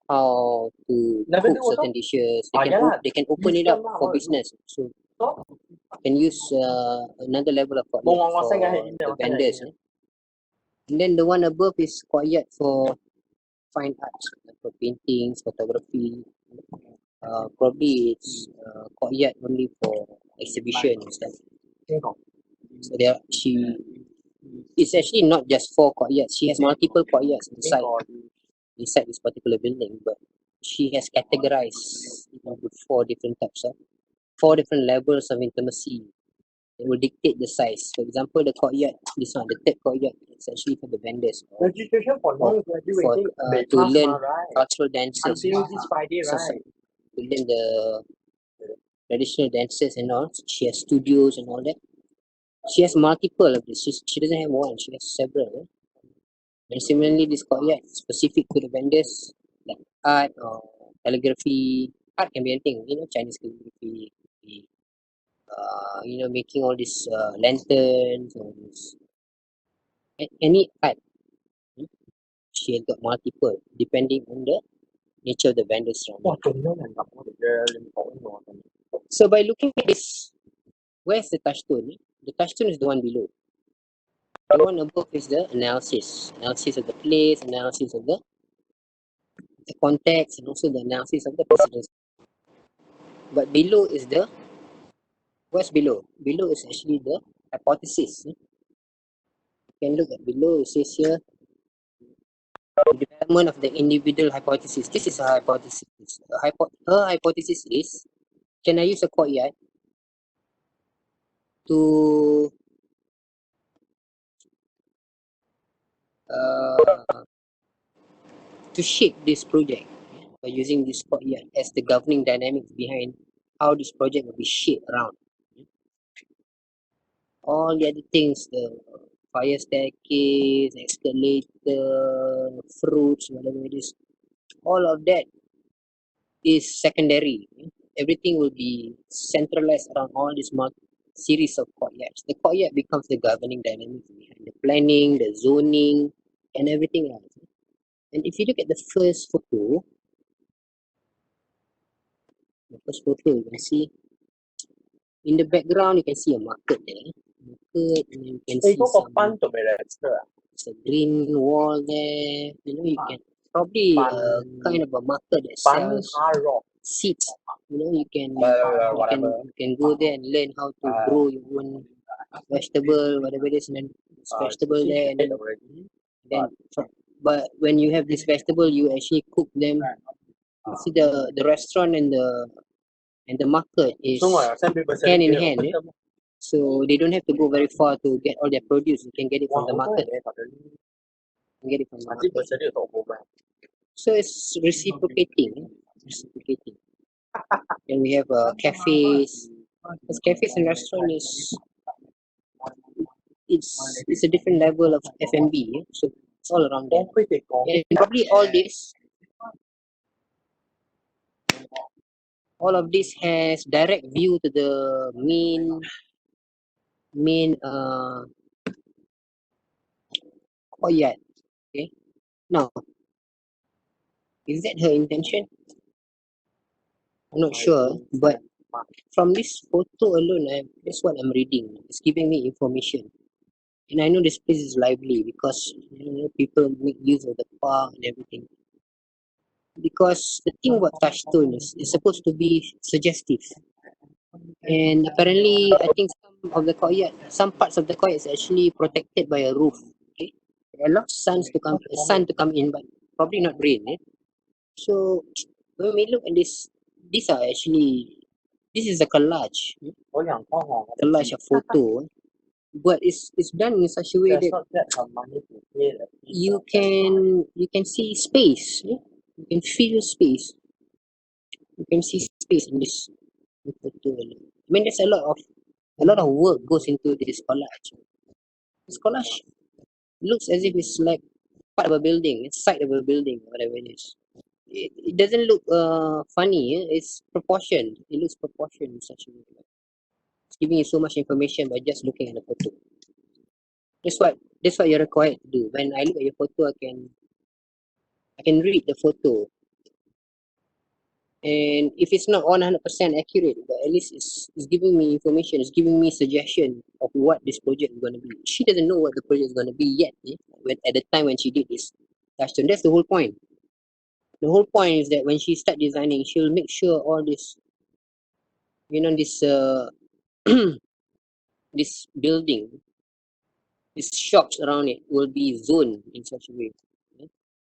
how to cook certain dishes. They can open it up for business. So can use another level of courtyard for the vendors. And then the one above is courtyard for fine arts, like for paintings, photography. Probably it's courtyard only for exhibition and stuff. So it's actually not just 4 courtyards. She has multiple courtyards inside this particular building, but she has categorized into 4 different types of 4 different levels of intimacy that will dictate the size. For example, the courtyard, this one, the third courtyard, is actually for the vendors, Registration for non-graduating to learn right? cultural dances, Until this Friday, so right? to learn the traditional dances and all. She has studios and all that. She has multiple of this. She doesn't have one, she has several. And similarly, this courtyard is specific to the vendors, like art or calligraphy. Art can be anything, Chinese calligraphy, making all these lanterns, or this, any art. hmm, She has got multiple, depending on the nature of the vendors around it. So by looking at this, where's the touchstone? The touchstone is the one below. The one above is the analysis of the place, analysis of the context, and also the analysis of the precedence. But below is what's below? Below is actually the hypothesis. You can look at below, it says here, the development of the individual hypothesis. This is a hypothesis. Her hypothesis is, can I use a courtyard to uh, shape this project by using this courtyard as the governing dynamics behind how this project will be shaped around. All the other things, the fire staircase, escalator, fruits, whatever it is, all of that is secondary. Everything will be centralized around all this series of courtyards. The courtyard becomes the governing dynamics behind the planning, the zoning, and everything else. And if you look at the first photo, you can see In the background, you can see a market there. Market, and then you can see some green wall there. You know, you can probably kind of a market that sells seeds. You know, you can go there and learn how to grow your own vegetable, whatever it is, and then this vegetable there, and then but when you have this vegetable, you actually cook them. You see the restaurant and the market is hand in hand. So they don't have to go very far to get all their produce. You can get it from the market. So it's reciprocating. Reciprocating. And we have cafes. Because cafes and restaurant it's a different level of F&B. So it's all around there. And probably all of this has direct view to the main courtyard. Okay. Now, is that her intention? I'm not sure, but from this photo alone, that's what I'm reading. It's giving me information. And I know this place is lively because people make use of the park and everything. Because the thing about touchstone is it's supposed to be suggestive. And apparently, I think some parts of the courtyard is actually protected by a roof. Okay, there are a lot of sun to come in, but probably not rain. So when we look at this is a collage, collage of photo, but it's done in such a way that you can see space. You can feel space. You can see space in this photo. I mean, there's a lot of work goes into this collage. This collage looks as if it's like part of a building, it's side of a building, whatever it is. It doesn't look funny. It's proportioned. It looks proportioned in such a way. It's giving you so much information by just looking at the photo. That's what you're required to do. When I look at your photo, I can read the photo. And if it's not 100% accurate, but at least it's giving me information, it's giving me suggestion of what this project is going to be. She doesn't know what the project is going to be yet, at the time when she did this touchstone. That's the whole point. The whole point is that when she start designing, she'll make sure all this, this building, these shops around it will be zoned in such a way.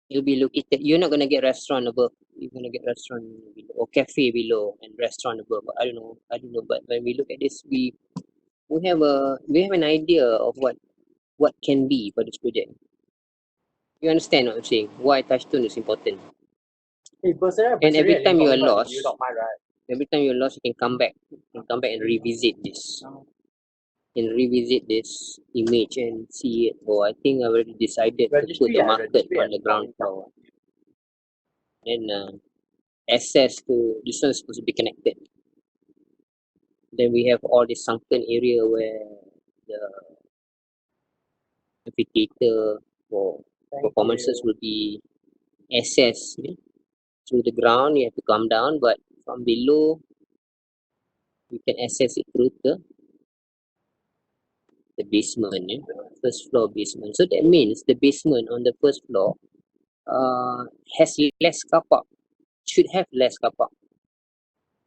It'll be located. You're not gonna get restaurant above. You're gonna get restaurant below or cafe below and restaurant above. I don't know. But when we look at this, we have an idea of what can be for this project. You understand what I'm saying? Why touchstone is important. And every time you are lost, you can come back. You can come back and revisit this. And revisit this image and see it. Oh, I think I already decided to put the market on the ground floor. Then access to this one is supposed to be connected. Then we have all this sunken area where the amphitheater for performances will be accessed through the ground. You have to come down, but from below you can access it through the basement, first floor basement. So that means the basement on the first floor has less car park, should have less car park,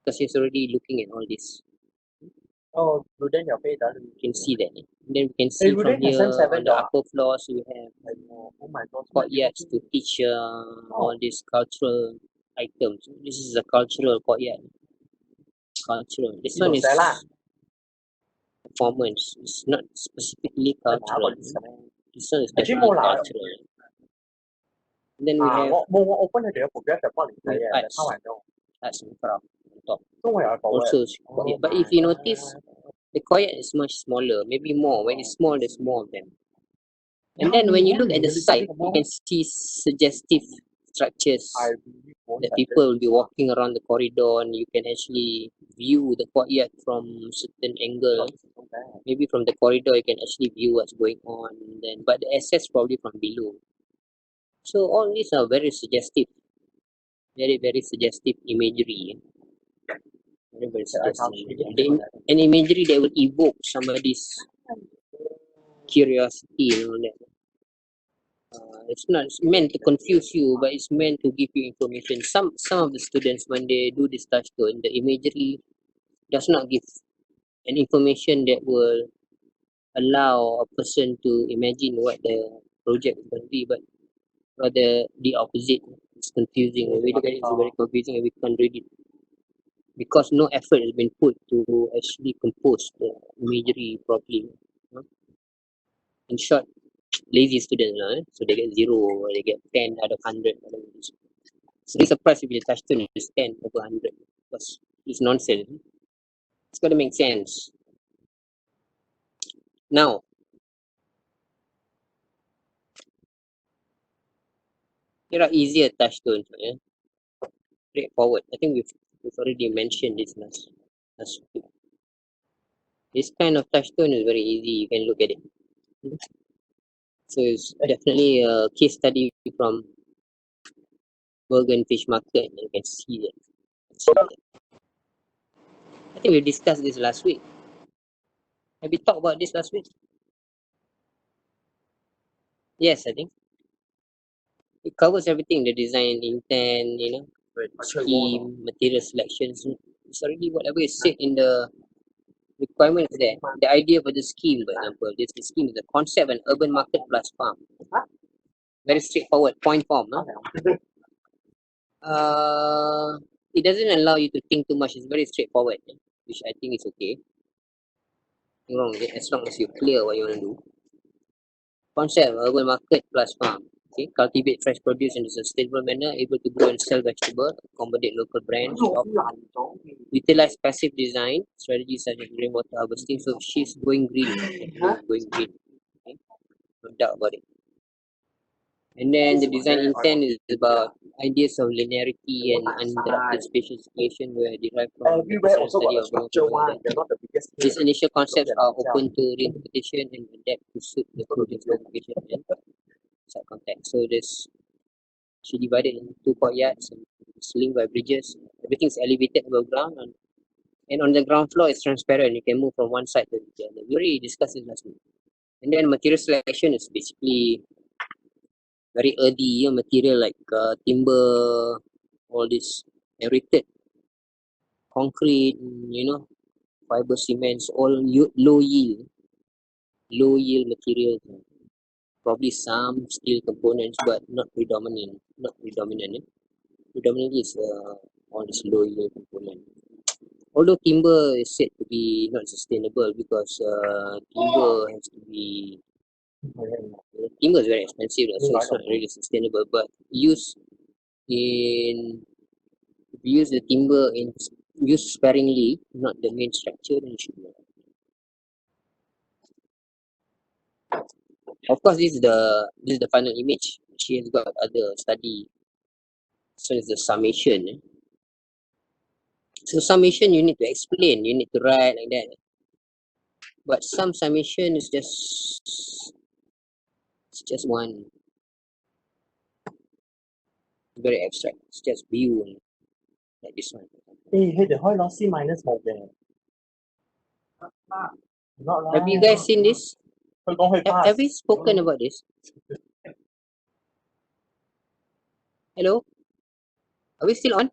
because he's already looking at all this. You can see that. And then we can see from here on the upper floors we have courtyards to teach all these cultural items. This is a cultural courtyard. Cultural. This one is performance. It's not specifically cultural. This one is definitely cultural. And then we have arts and craft on top. Also, but if you notice, the courtyard is much smaller, maybe more. When it's small, there's more of them. And then when you look at the side, you can see suggestive structures that people will be walking around the corridor, and you can actually view the courtyard from certain angle. Maybe from the corridor you can actually view what's going on. Then, but the access probably from below. So all these are very suggestive, very very suggestive imagery. Very suggestive. An imagery that will evoke somebody's curiosity and all that. It's not meant to confuse you, but it's meant to give you information. Some of the students, when they do this touchstone, the imagery does not give an information that will allow a person to imagine what the project is going to be, but rather the opposite. It's confusing. We look at it, it's very confusing and we can't read it because no effort has been put to actually compose the imagery properly. In short, lazy students, so they get 0 or they get 10 out of 100. So be surprised if your touchstone is 10 over 100 because it's nonsense. It's got to make sense. Now, there are easier touchstones. Straightforward. I think we've already mentioned this last week. This kind of touchstone is very easy. You can look at it. So it's definitely a case study from Bergen Fish Market. You can see it. I think we discussed this last week. Have we talked about this last week? Yes, I think. It covers everything, the design intent, scheme, material selections. It's already whatever is said in the requirement is there. The idea for the scheme, for example, this scheme is the concept and urban market plus farm. Very straightforward, point form. It doesn't allow you to think too much. It's very straightforward, which I think is okay. Nothing wrong with it, as long as you're clear what you want to do. Concept, urban market plus farm. Okay, cultivate fresh produce in a sustainable manner, able to grow and sell vegetables, accommodate local brands, utilize passive design strategies such as rainwater harvesting. So she's going green, going green. Okay? No doubt about it. And then the design intent is about ideas of linearity and uninterrupted spatial situation where derived from the personal study of the these initial concepts are open to reinterpretation and adapt to suit the project's location and site context. So there's she divided into 2 courtyards and it's linked by bridges. Everything is elevated above ground and on the ground floor it's transparent. You can move from one side to the other. We already discussed this last week. And then material selection is basically very earthy material like timber, all this aerated concrete, fiber cements, all low yield materials. Probably some steel components, but not predominant. Not predominant. Predominantly is all this low yield component. Although timber is said to be not sustainable because timber has to be timber is very expensive, so it's not really sustainable. But use the timber in use sparingly, not the main structure, then it should be. Of course, this is the final image. She has got other study. So it's the summation. So summation you need to explain, you need to write like that. But some summation is just one very abstract. It's just view like this one. Have you guys seen this? Have we spoken about this? Hello? Are we still on?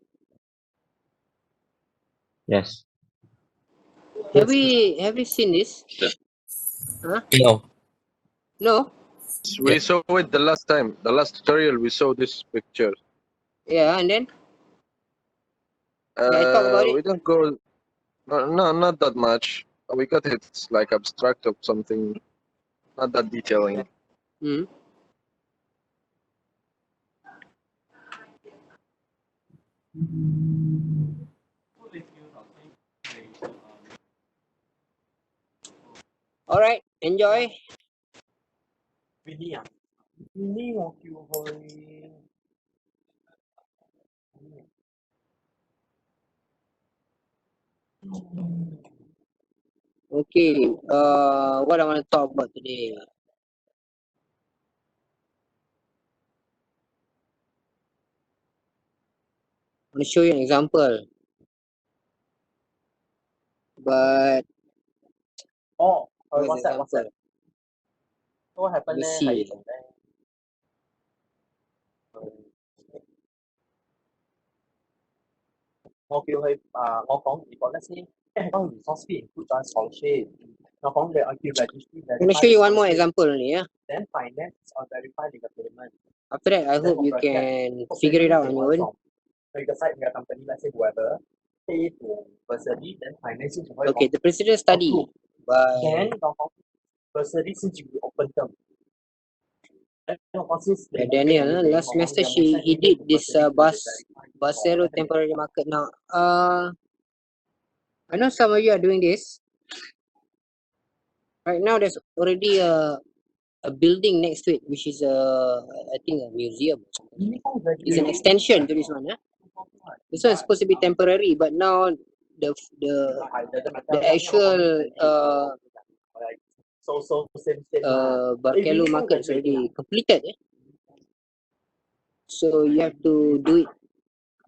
Yes. Have we seen this? Huh? No. No? We saw it the last time. The last tutorial we saw this picture. Yeah, and then? Can I talk about We it? don't go. No, not that much. We got it like abstract of something, not that detailing. Hmm. All right, enjoy. Okay, what I want to talk about today. I want to show you an example. But Oh, what's the what's that? example? So what happened Let me there? see. Tôi kêu hơi tôi講如果 let's say 當然 source fee include joint scholarship，我講嘅我叫 registry I'm gonna show verify you one more scholarship, example only, yeah. then finance or verify legal payment. After that, I Then hope you for project, can for figure it out payment on your own. from the side of your company, let's say whoever pay to bursary, then financing to Okay, the precedent study by then 我講 bursary 先至會 open term. Daniel. Last semester he did this Basero temporary market. Now I know some of you are doing this. Right now there's already a building next to it, which is I think a museum. It's an extension to this one. This one is supposed to be temporary, but now the actual Barkelu market is already completed. So you have to do it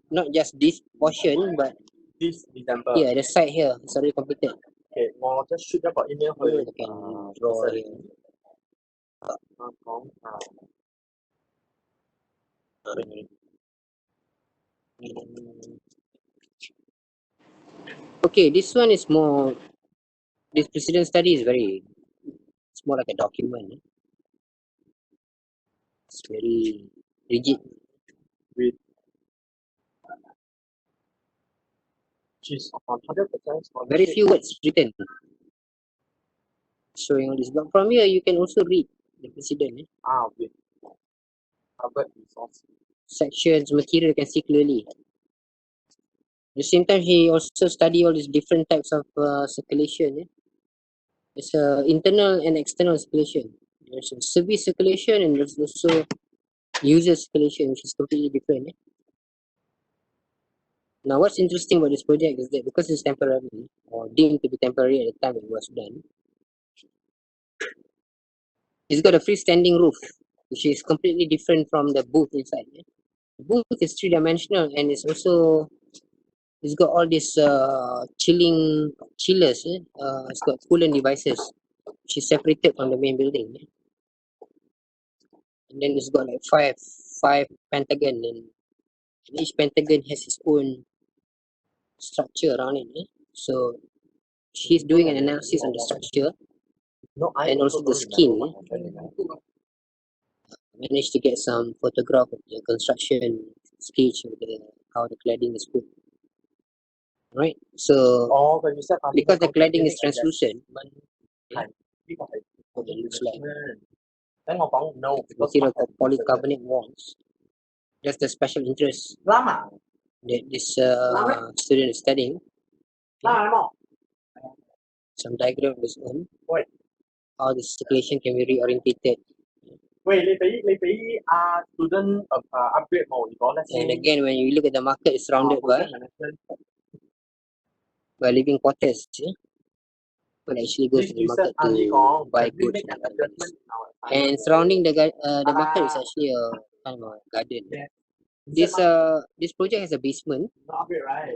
not just this portion, but this December. yeah, the site here is already completed. Okay, 我 just shoot 一個 email You 去 can draw here. Okay, this one is more. This precedent study is very. It's more like a document. It's very rigid. with she's on 100% Very few words written. Showing all this, but from here you can also read the precedent. with Harvard resource. Sections, material you can see clearly. At the same time, he also study all these different types of circulation. There's internal and external circulation. There's a service circulation and there's also user circulation, which is completely different. Now, what's interesting about this project is that because it's temporary or deemed to be temporary at the time it was done, it's got a freestanding roof, which is completely different from the booth inside. The booth is three-dimensional and it's got all these chillers. It's got coolant devices, which is separated from the main building. And then it's got like five pentagon, and each pentagon has its own structure around it. So she's doing an analysis on the structure and also the skin. Managed to get some photograph of the construction stage of how the cladding is put. Right. So because the cladding is translucent, what it looks like. Material called polycarbonate walls. That's the special interest that this student is studying. Some diagram of his own. How the circulation can be reorientated. Student upgrade 冇？如果 let's say And again, when you look at the market, it's surrounded by living quarters. People actually goes to the market to buy goods. And surrounding the market is actually a kind of a garden. This project has a basement,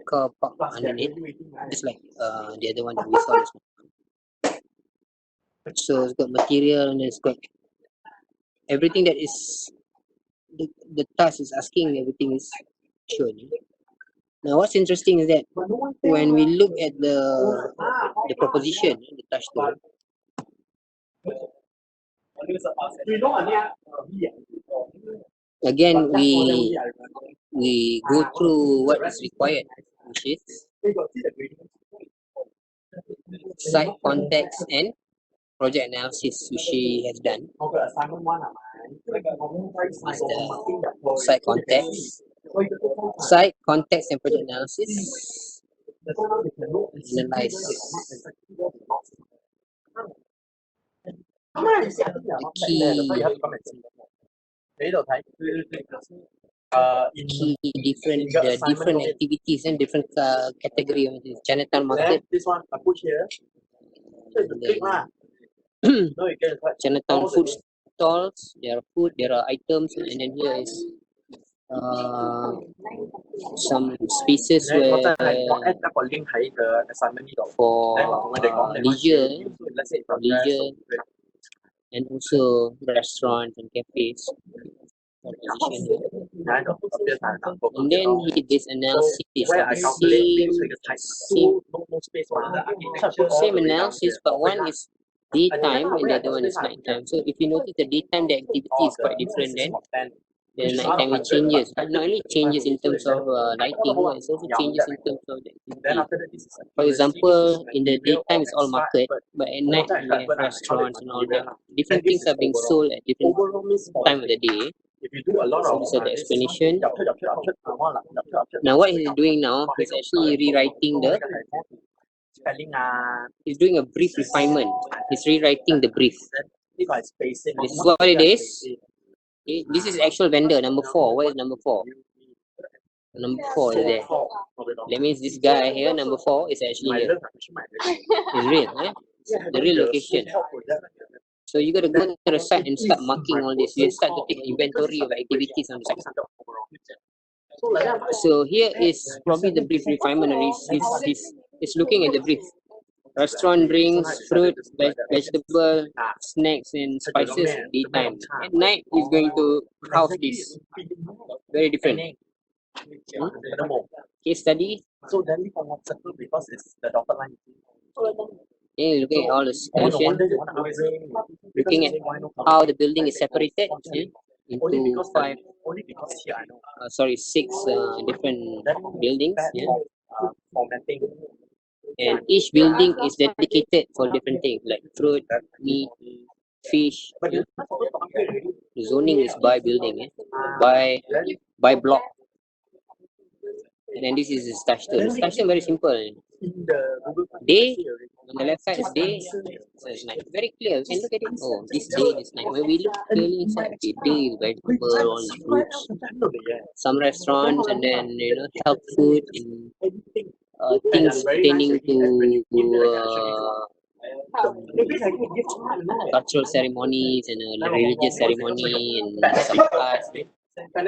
car park underneath, just like the other one that we saw. So it's got material and it's got everything that is the task is asking. Everything is shown. Now, what's interesting is that when we look at the proposition, the touchstone, again we go through what is required, which is site context and project analysis, which she has done. Is the site context and project analysis. Analyze the different activities and different category of the Chinatown market. This one I put here. Chinatown food stalls, there are food, there are items, and then here is some spaces where for leisure and also restaurants and cafes. And then he did this analysis of the same analysis, but one is daytime and the other one is nighttime. So if you notice, the daytime the activity is quite different than the nighttime. It changes. Not only changes in terms of lighting, but it also changes in terms of the activity. For example, in the daytime it's all market, but at night we have restaurants and all that. Different things are being sold at different time of the day. So this is the explanation. Now what he's doing now, he's actually rewriting the, he's doing a brief refinement. He's rewriting the brief. This is what it is. Okay, this is actual vendor, number 4. Where is number 4? Number 4 is there. That means this guy here, number 4, is actually here. It's real, eh? The real location. So you gotta go to the site and start marking all this. You start to take inventory of activities on the site. So here is probably the brief refinement. He's looking at the brief. Restaurant, drinks, fruit, vegetable, snacks and spices, daytime. At night he's going to house this. Very different. Case study. Okay, looking at all the situation, looking at how the building is separated into 6 different buildings. Yeah. And each building is dedicated for different things like fruit, meat, fish. Yeah. The zoning is by building, by block. And then this is the structure. The structure very simple. Day, on the left side is day, so it's night. Very clear. You can look at it. Oh, this day, this night. When we look clearly inside, okay, day is vegetable, all the fruits. Some restaurants, and then health food and things pertaining to cultural ceremonies and religious ceremony and some arts. At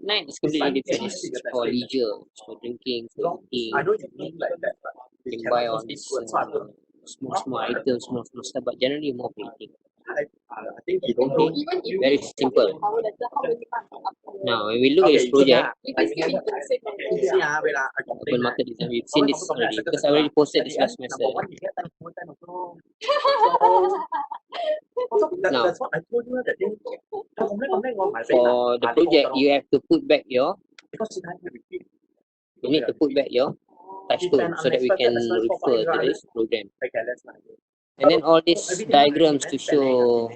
night it's completely different. It's for leisure, it's for drinking, for eating. You can buy all these small items, small stuff, but generally more for eating. Okay, very simple. Now when we look at this project, open market design, we've seen this already because I already posted this last semester. Now, for the project, you have to put back your, you need to put back your touchstone so that we can refer to this program. And then all these diagrams to show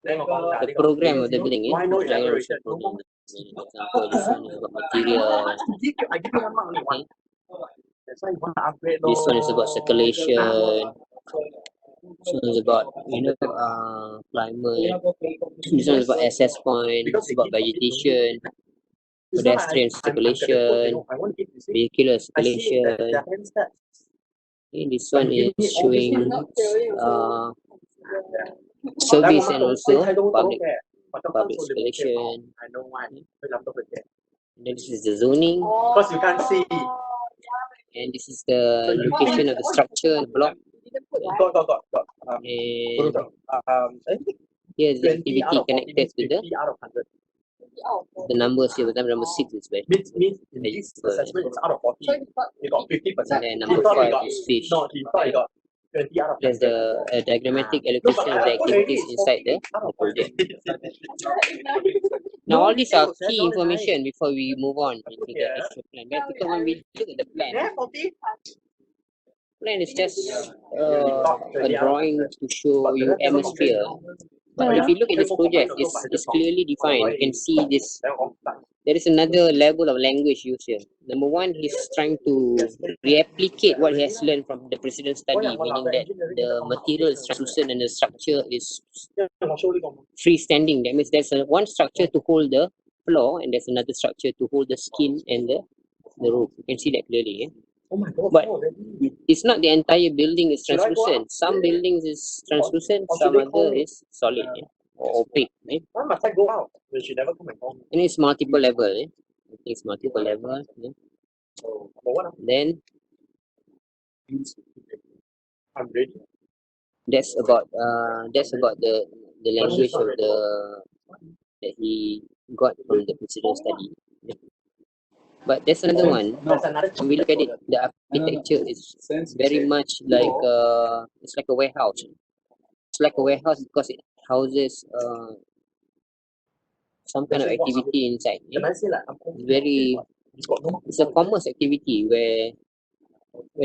the program of the building. Diagrams of the program. For example, this one is about material. Okay. This one is about circulation. This one is about climate. This one is about access point. This is about vegetation, pedestrian circulation, vehicular circulation. Okay, this one is showing service and also public circulation. And then this is the zoning. Because you can't see. And this is the location of the structure, the block. And here's the activity connected to the numbers here. Number 6 is vegetable. And then number 5 is fish. There's the diagrammatic allocation of the activities inside the project. Now all these are key information before we move on into the actual plan. Because when we look at the plan is just a drawing to show you atmosphere. But if you look at this project, it's clearly defined. You can see this. There is another level of language used here. Number 1, he's trying to replicate what he has learned from the precedent study, meaning that the material is translucent and the structure is freestanding. That means there's one structure to hold the floor and there's another structure to hold the skin and the roof. You can see that clearly. But it's not the entire building is translucent. Some buildings is translucent, some other is solid. or opaque, right? Why must I go out when she never come and call me? And it's multiple level, I think it's multiple level. So, for what? Then I'm ready. that's about the language of the that he got from the precedent study. But there's another one. When we look at it, the architecture is very much like it's like a warehouse. It's like a warehouse because it houses some kind of activity inside. Very, it's a commerce activity where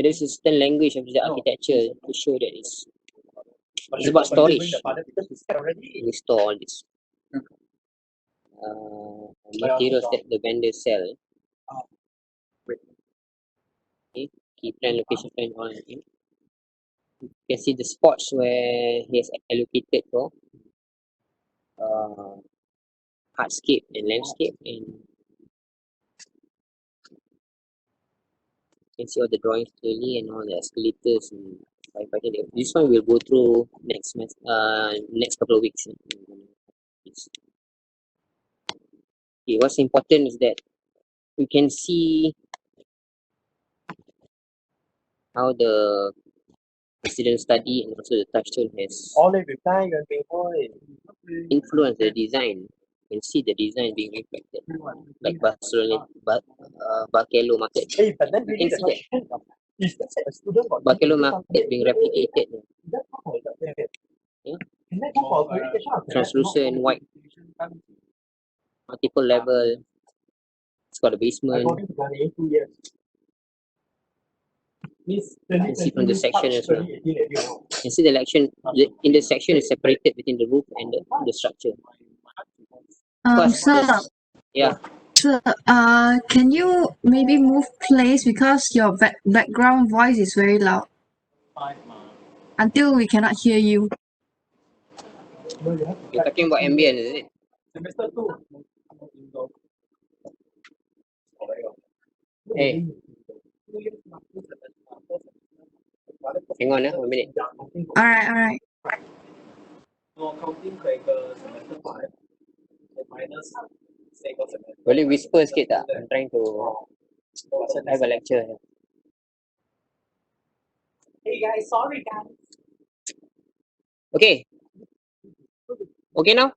there's a certain language of the architecture to show that it's about storage. We store all this materials that the vendors sell. Okay, key plan, location plan, all. Okay. You can see the spots where he has allocated for hardscape and landscape, and you can see all the drawings clearly and all the escalators and firefighting. This one we'll go through next couple of weeks. Okay, what's important is that we can see how the precedent study and also the touchstone has influenced the design. You can see the design being reflected, like Barcelona market. You can see that Barcelona market being replicated. Yeah? Translucent white, multiple level. It's got a basement. You can see from the section as well. You can see in the section is separated between the roof and the structure. Sir, Yeah. sir, can you maybe move place because your background voice is very loud until we cannot hear you. You're talking about ambient, is it? Hey. Hang on, 1 minute. Alright. Boleh whisper sikit tak? I'm trying to have a lecture. Hey guys, sorry guys. Okay. Okay now?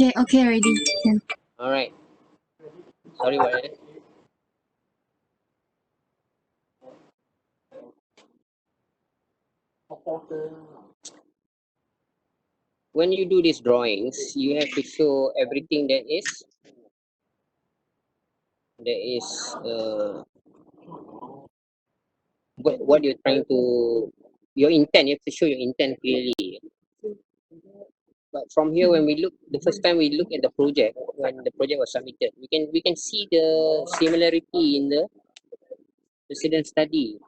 Okay, ready. Can. Alright. Sorry about that. When you do these drawings, you have to show everything that is what you're trying to, your intent. You have to show your intent clearly. But from here, when we look, the first time we look at the project, when the project was submitted, we can see the similarity in the precedent study,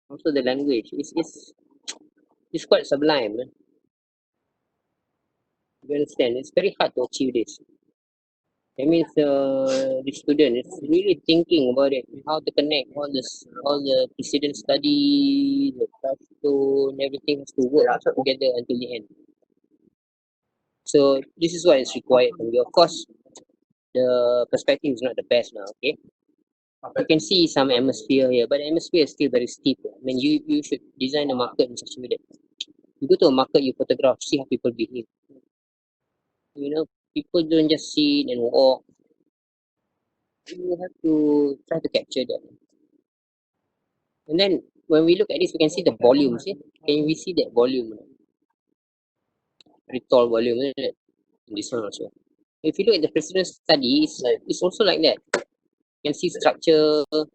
also the language. It's quite sublime. You understand? It's very hard to achieve this. That means the student is really thinking about it, how to connect all the precedent study, the touchstone, everything has to work together until the end. So this is what is required from you. Of course, the perspective is not the best now. Okay, you can see some atmosphere here, but the atmosphere is still very steep. I mean, you should design a market in such a way that you go to a market, you photograph, see how people behave. You know, people don't just sit and walk. You have to try to capture that. And then when we look at this, we can see the volume. See, can we see that volume? Very tall volume, isn't it? And this one also. If you look at the precedent study, it's also like that. You can see structure, you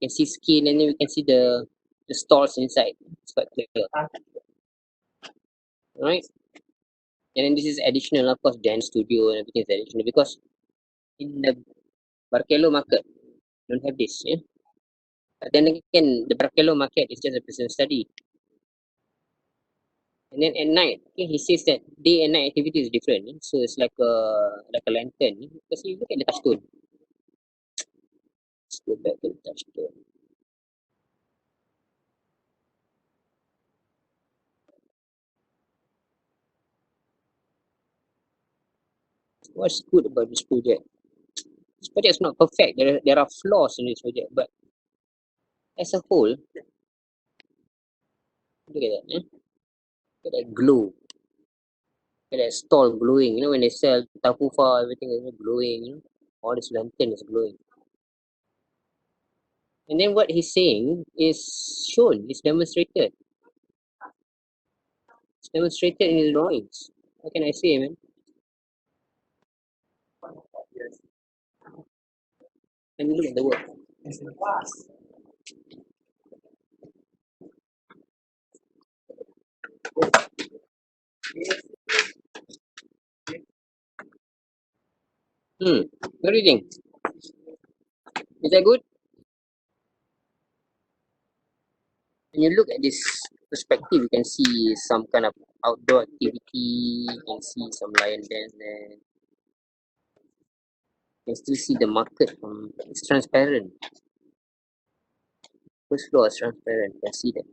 can see skin, and then we can see the stalls inside. It's quite clear. Alright. And then this is additional, of course, dance studio and everything is additional because in the Barcelo market, don't have this. Yeah? But then again, the Barcelo market is just a precedent study. And then at night, okay, he says that day and night activity is different. So it's like a lantern. Because you look at the touchstone. Let's go back to the touchstone. What's good about this project? This project is not perfect. There are flaws in this project, but as a whole, look at that. Look at that glow. Look at that stall glowing. You know, when they sell takufa, everything is glowing. You know, all this lantern is glowing. And then what he's saying is shown, is demonstrated. It's demonstrated in his drawings. What can I say, man? And look at the work. What do you think? Is that good? When you look at this perspective, you can see some kind of outdoor activity. You can see some lion dance there. You can still see the market. It's transparent. First floor is transparent. You can see that.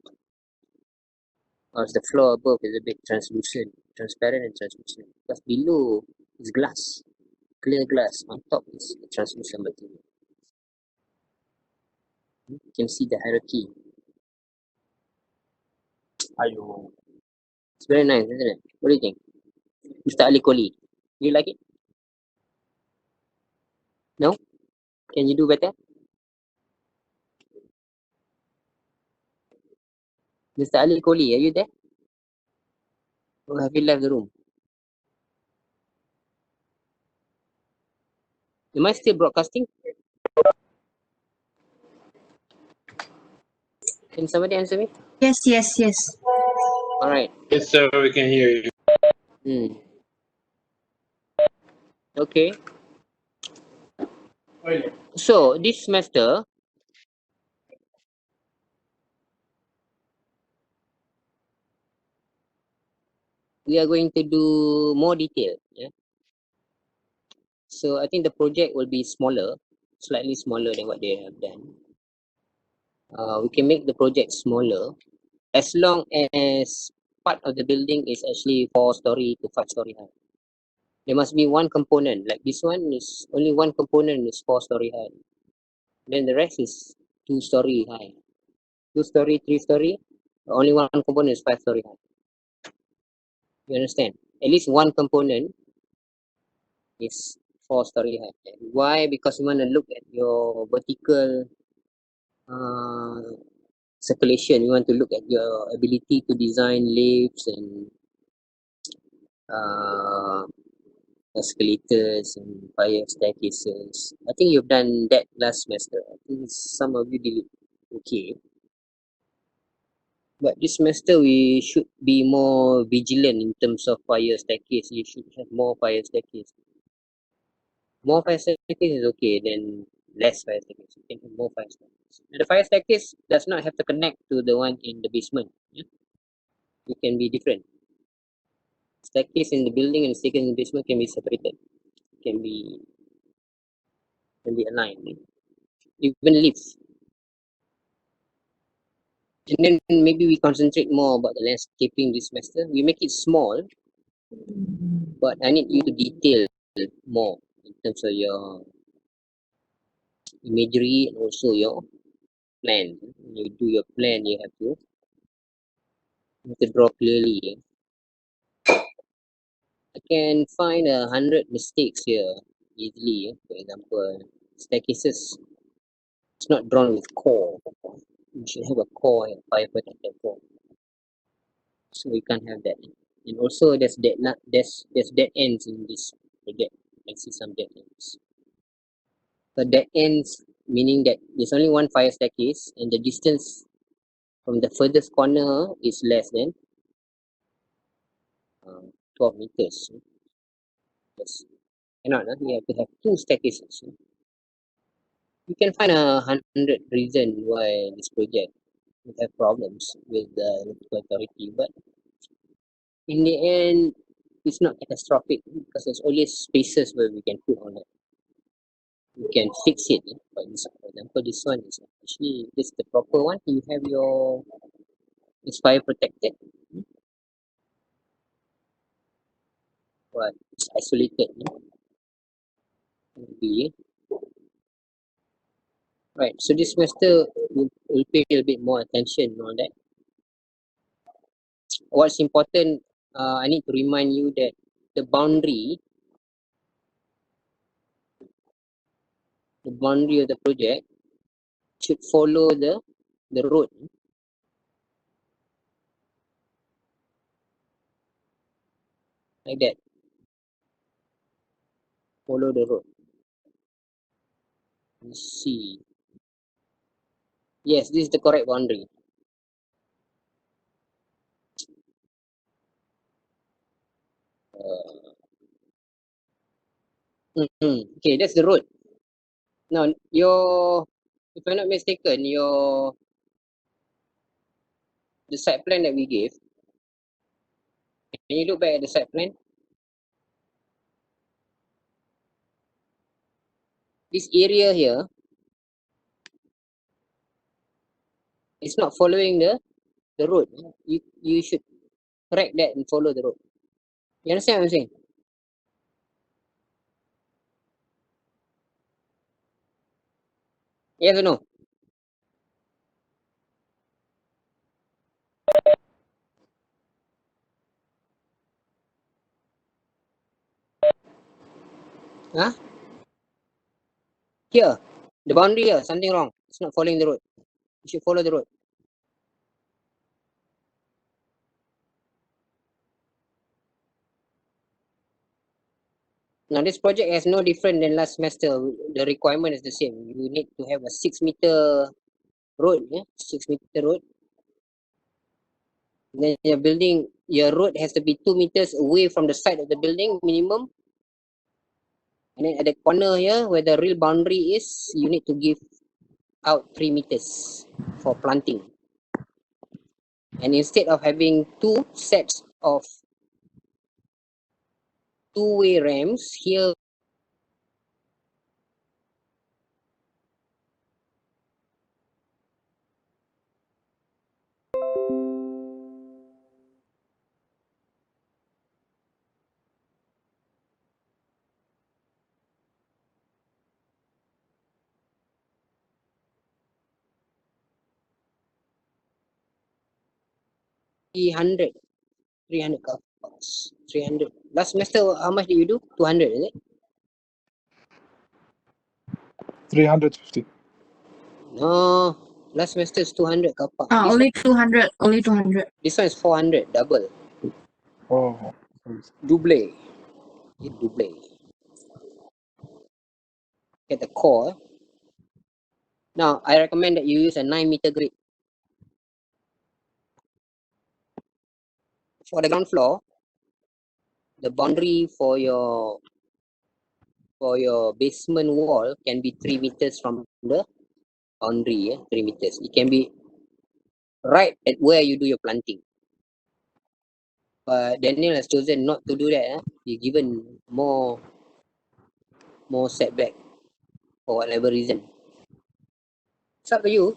Whereas the floor above is a bit translucent, transparent and translucent. Because below is glass, clear glass. On top is a translucent material. You can see the hierarchy. It's very nice, isn't it? What do you think? Mr. Ali Kohli, do you like it? No? Can you do better? Mr. Ali Kohli, are you there? Or have you left the room? Am I still broadcasting? Can somebody answer me? Yes, yes, yes. Alright. Yes, sir, we can hear you. Okay. So this semester, we are going to do more detail. Yeah. So I think the project will be smaller, slightly smaller than what they have done. We can make the project smaller as long as part of the building is actually 4-story to 5-story high. There must be one component, like this one is only one component is 4-story high. Then the rest is 2-story high. 2-story, 3-story, only one component is 5-story high. You understand? At least one component is 4-story high. Why? Because you want to look at your vertical circulation. You want to look at your ability to design lifts and escalators and fire staircases. I think you've done that last semester. I think some of you did it okay. But this semester we should be more vigilant in terms of fire staircase. You should have more fire staircase. More fire staircase is okay than less fire staircase. You can have more fire staircase. And the fire staircase does not have to connect to the one in the basement. Yeah? It can be different. Staircase in the building and staircase in the basement can be separated. Can be aligned. Even lifts. And then maybe we concentrate more about the landscaping this semester. We make it small, but I need you to detail more in terms of your imagery and also your plan. When you do your plan, you have to draw clearly. Yeah? I can find 100 mistakes here easily. Yeah? For example, staircases. It's not drawn with core. You should have a core and fire protected core. So we can't have that. And also there's dead ends in this project. You can see some dead ends. But dead ends meaning that there's only one fire staircase and the distance from the furthest corner is less than 12 meters. Yes. Cannot, we have to have 2 staircases. You can find 100 reasons why this project will have problems with the local authority, but in the end, it's not catastrophic because there's always spaces where we can put on it. You can fix it. For example, this one is actually this the proper one. You have your it's fire protected, but it's isolated. Maybe. Right. So this semester will pay a bit more attention on that. What's important, I need to remind you that the boundary of the project should follow the road, like that. Follow the road. Let's see. Yes, this is the correct boundary. Okay, that's the road. Now, if I'm not mistaken, the site plan that we gave, can you look back at the site plan? This area here is not following the road. You should correct that and follow the road. You understand what I'm saying? Yes or no? Huh? Here, the boundary here, something wrong. It's not following the road. You should follow the road. Now, this project has no different than last semester. The requirement is the same. You need to have a 6-meter road, 6-meter road. Then your road has to be 2 meters away from the side of the building minimum. And then at the corner here, where the real boundary is, you need to give out 3 meters for planting. And instead of having 2 sets of 2-way ramps, here $300 car parks. 300. Last semester, how much did you do? 200, is it? 350. No, last semester is 200 car park. Only 200. Only 200. This one is 400, double. Oh, sorry. Double. Double. Get the core. Now, I recommend that you use a 9-meter grid. For the ground floor, the boundary for your basement wall can be 3 meters from the boundary, 3 meters. It can be right at where you do your planting. But Daniel has chosen not to do that. He's given more setback for whatever reason. It's up to you.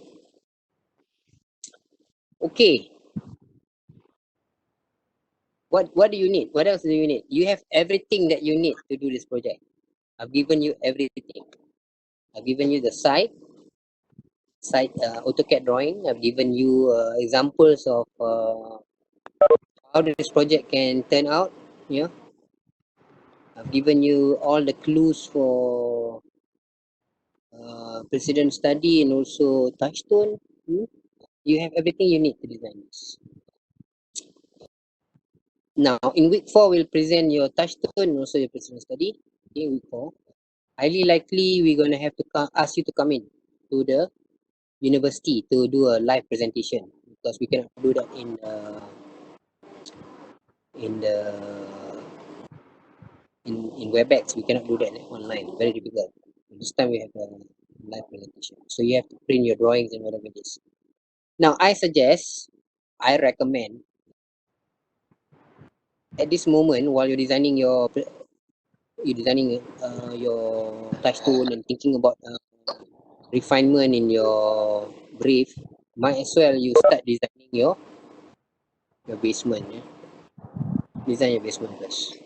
Okay. What do you need? What else do you need? You have everything that you need to do this project. I've given you everything. I've given you the site AutoCAD drawing. I've given you examples of how this project can turn out. Yeah. I've given you all the clues for precedent study and also touchstone. You have everything you need to design this. Now, in week 4, we'll present your touchstone and also your precedent study. In week 4, highly likely we're going to have to ask you to come in to the university to do a live presentation because we cannot do that in WebEx. We cannot do that online. Very difficult. This time we have a live presentation. So you have to print your drawings and whatever it is. Now, I recommend at this moment while you're designing your touchstone and thinking about refinement in your brief, might as well you start designing your basement. Design your basement first.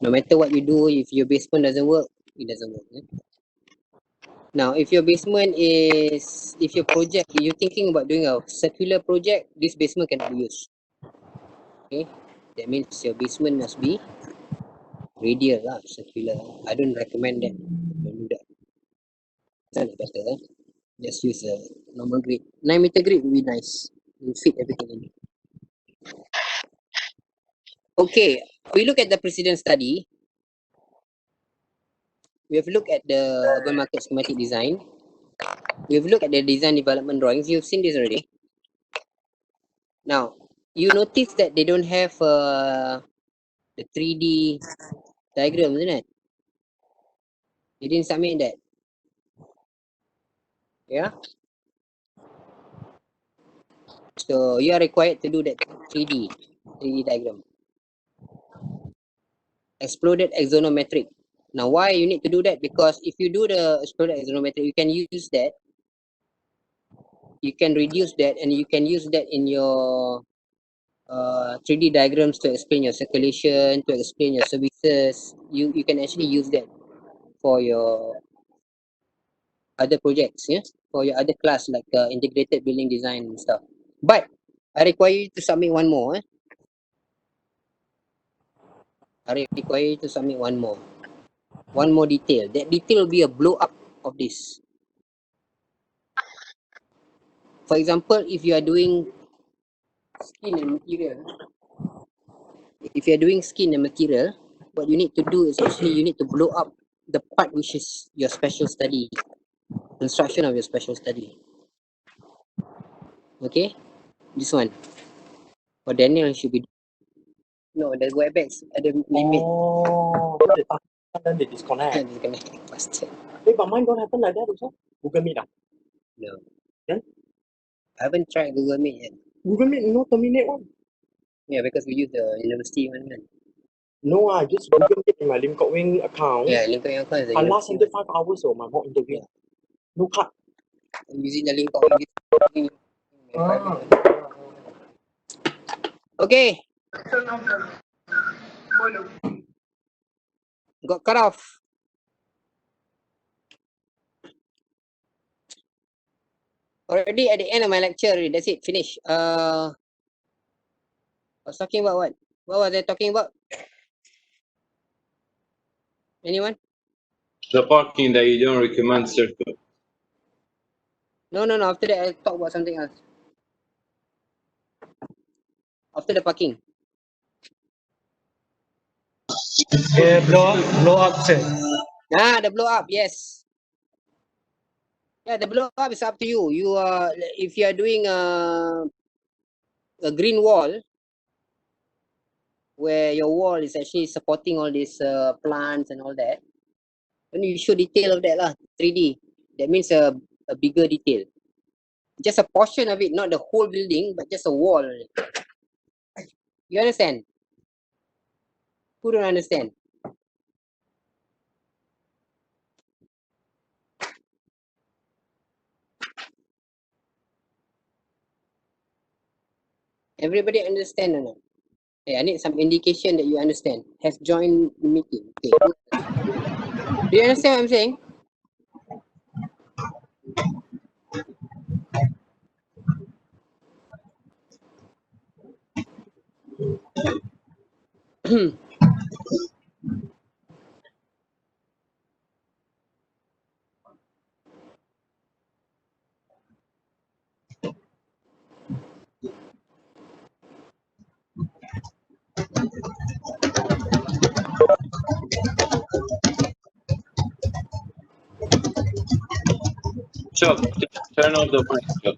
No matter what you do, if your basement doesn't work, it doesn't work. Now, if your basement is, if your project, you're thinking about doing a circular project, this basement cannot be used. Okay, that means your basement must be radial lah, circular. I don't recommend that. Don't do that. That's better. Just use a normal grid. 9-meter grid will be nice. You fit everything in. Okay, we look at the precedent study. We have looked at the urban market schematic design. We have looked at the design development drawings. You've seen this already. Now, you notice that they don't have the 3D diagram, isn't it? You didn't submit that. Yeah. So you are required to do that 3D diagram. Exploded axonometric. Now, why you need to do that? Because if you do the exploded axonometric, you can use that. You can reduce that, and you can use that in your 3D diagrams to explain your circulation, to explain your services. You can actually use that for your other projects, yeah, for your other class like integrated building design and stuff. But I require you to submit one more. I require you to submit one more detail. That detail will be a blow up of this. For example, if you are doing skin and material, what you need to do is actually you need to blow up the part which is your special study, construction of your special study. Okay, this one for Daniel should be no, the WebEx ada limit. Oh, then they disconnect. Disconnect faster. Hey, but mine don't happen like that also. Google Meet ah? No. Then? I haven't tried Google Meet yet. Google Meet no terminate one. Yeah, because we use the university one. No, I just Google Meet in my Lim Kok Wing account. Yeah, link your account is the I last university until 5 hours my mock interview. Yeah. No cut. I'm using the link of Okay. Got cut off. Already at the end of my lecture already. That's it. Finish. I was talking about what? What was I talking about? Anyone? The parking that you don't recommend circle. No. After that, I'll talk about something else. After the parking. Yeah, blow up sir. The blow up. Yes. Yeah, the blow up is up to you. You if you are doing a green wall, where your wall is actually supporting all these plants and all that, then you show detail of that lah. 3D. That means a bigger detail. Just a portion of it, not the whole building, but just a wall. You understand? Who don't understand? Everybody understand or not? Hey, I need some indication that you understand. Has joined the meeting. Okay. Do you understand what I'm saying? Chuck, turn off the mic, Chuck.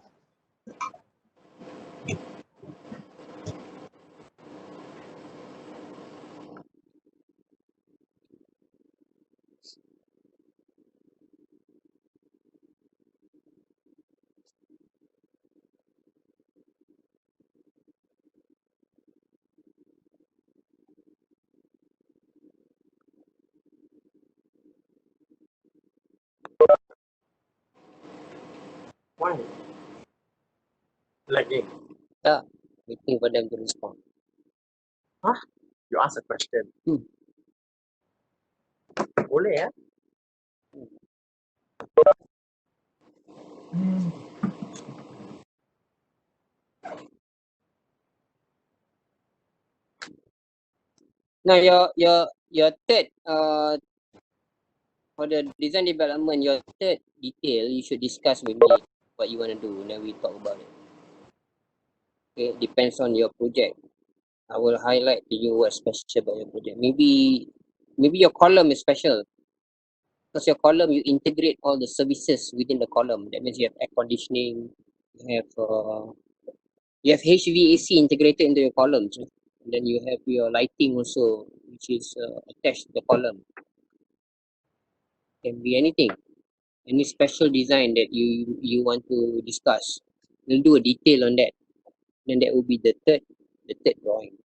Why? Lagging. Yeah. Waiting for them to respond. Huh? You ask a question. Boleh ya? Now your third for the design development, your third detail you should discuss with me what you want to do, and then we talk about it. Okay, depends on your project. I will highlight to you what's special about your project. Maybe your column is special because your column you integrate all the services within the column. That means you have air conditioning, you have HVAC integrated into your columns, right? And then you have your lighting also, which is attached to the column. Can be anything, any special design that you want to discuss. We'll do a detail on that. Then that will be the third drawing.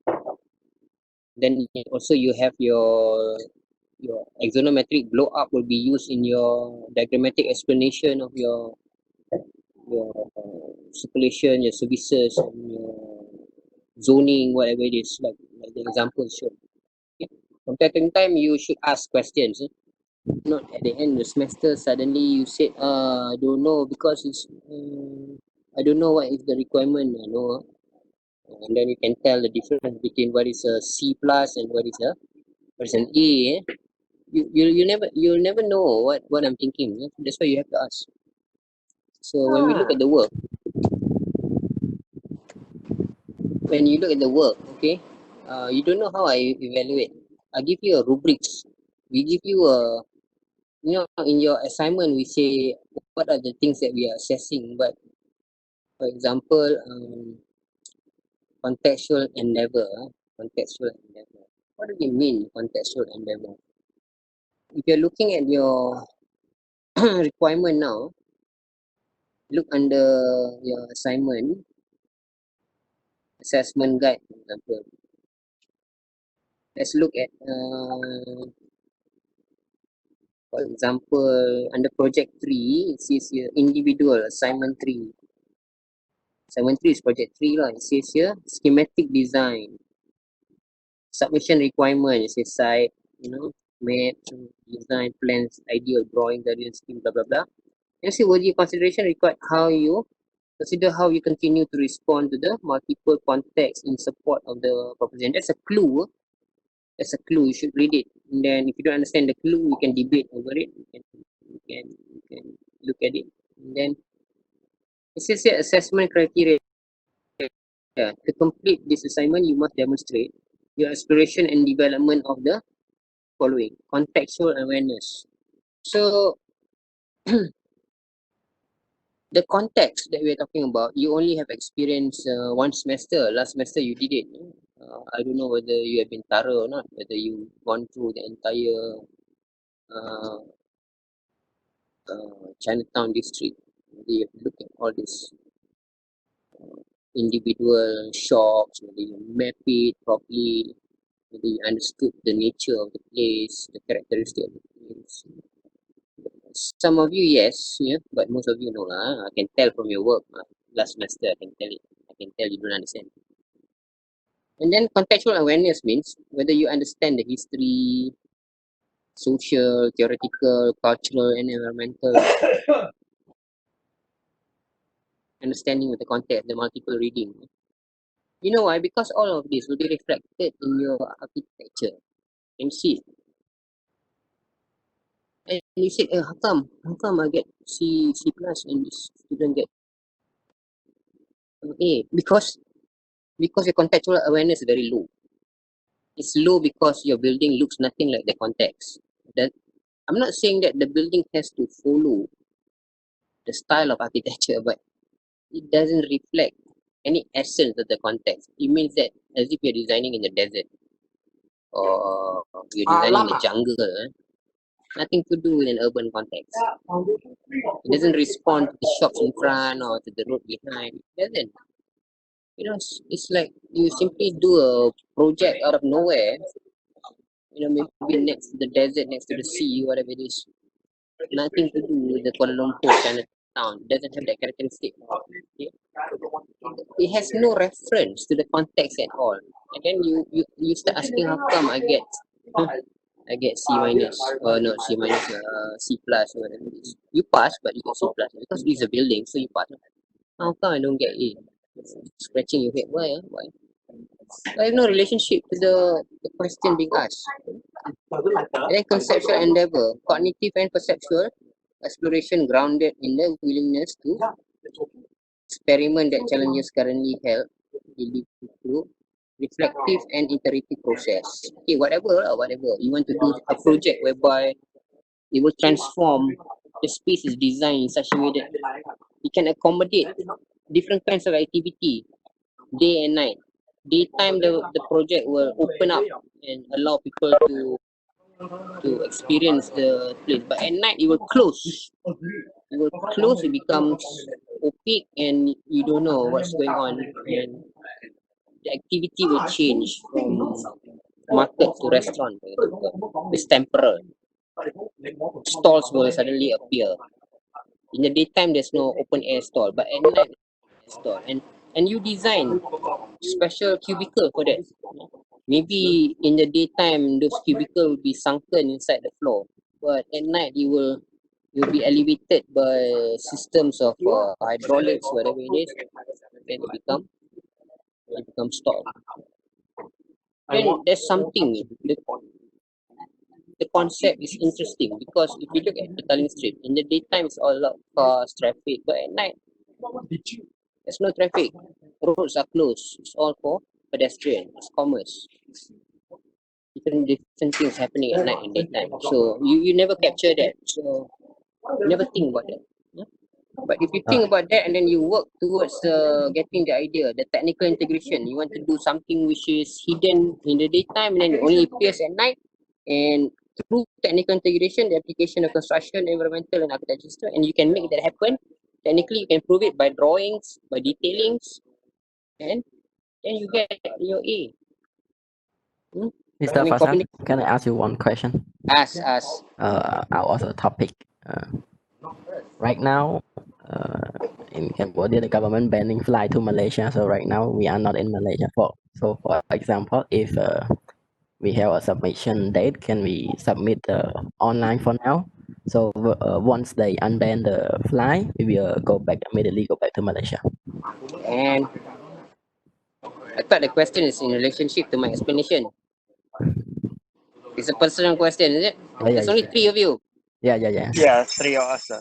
Then also you have your axonometric blow up will be used in your diagrammatic explanation of your circulation, your services, and your zoning, whatever it is, like the example shown. Okay. From time to time, you should ask questions. Not at the end of the semester, suddenly you said, I don't know because it's, I don't know what is the requirement. I know. And then you can tell the difference between what is a C plus and what is an A. You'll never know what I'm thinking. That's why you have to ask. So when we look at the work, okay, you don't know how I evaluate. I give you a rubrics. We give you a, in your assignment we say what are the things that we are assessing. But for example, contextual endeavor. Contextual endeavor. What do you mean contextual endeavor? If you're looking at your requirement now, look under your assignment, assessment guide, for example. Let's look at, for example, under project 3, it says here individual assignment 3. Assignment 3 is project 3 lah. It says here schematic design, submission requirement. It says site, map, design plans, ideal drawing, guardian scheme, blah blah blah. And see what your consideration required how you consider how you continue to respond to the multiple contexts in support of the proposition. That's a clue. That's a clue. You should read it. And then if you don't understand the clue, we can debate over it. You can look at it. And then it says here assessment criteria. To complete this assignment, you must demonstrate your exploration and development of the following: contextual awareness. So the context that we're talking about, you only have experience one semester. Last semester you did it. I don't know whether you have been thorough or not, whether you gone through the entire Chinatown district. Whether you have to look at all these individual shops, whether you map it properly, whether you understood the nature of the place, the characteristic of the place. Some of you, yes, but most of you no lah. I can tell from your work last semester. I can tell it. I can tell you don't understand. And then contextual awareness means whether you understand the history, social, theoretical, cultural, and environmental understanding of the context, the multiple reading. You know why? Because all of this will be reflected in your architecture. You see. And you said, how come I get C plus and this student get A? Because your contextual awareness is very low. It's low because your building looks nothing like the context. I'm not saying that the building has to follow the style of architecture, but it doesn't reflect any essence of the context. It means that as if you're designing in the desert or you're designing in the jungle. Nothing to do with an urban context. It doesn't respond to the shops in front or to the road behind. It doesn't. It's like you simply do a project out of nowhere. Maybe next to the desert, next to the sea, whatever it is. Nothing to do with the Kuala Lumpur Chinatown. It doesn't have that characteristic. Okay? It has no reference to the context at all. And then you start asking how come I get I get C minus, or not C minus, C plus, or whatever it is. You pass, but you get C plus because it's a building, so you pass. How come I don't get A? Scratching your head. Why? Why? I have no relationship to the question being asked. And then conceptual endeavor, cognitive and perceptual exploration grounded in the willingness to experiment that challenges currently held, lead to reflective and iterative process. Okay, whatever. You want to do a project whereby it will transform the space is designed in such a way that it can accommodate different kinds of activity, day and night. Daytime, the project will open up and allow people to experience the place. But at night, it will close. It will close. It becomes opaque, and you don't know what's going on. And the activity will change from market to restaurant. For example. It's temporal. Stalls will suddenly appear. In the daytime, there's no open air stall, but at night, there's stall. And you design special cubicle for that. Maybe in the daytime, those cubicle will be sunken inside the floor, but at night you'll be elevated by systems of hydraulics, whatever it is, then it becomes stall. Then there's something. The concept is interesting because if you look at the Petaling Street, in the daytime it's all about cars, traffic, but at night there's no traffic. Roads are closed. It's all for pedestrian. It's commerce. Different things happening at night and daytime. So you never capture that. So you never think about that. Yeah? But if you think about that and then you work towards getting the idea, the technical integration, you want to do something which is hidden in the daytime and then it only appears at night. And through technical integration, the application of construction, environmental and architecture, and you can make that happen. Technically, you can prove it by drawings, by detailings, and then you get your A. Mr. And then Fasan, can I ask you one question? Ask. Out of the topic. Right now, in Cambodia, the government banning fly to Malaysia. So right now we are not in Malaysia. So for example, if we have a submission date, can we submit online for now? So once they unban the fly, we will immediately go back to Malaysia. And I thought the question is in relationship to my explanation. It's a personal question, is it? There's only 3 of you. Yeah. Yeah, 3 of us.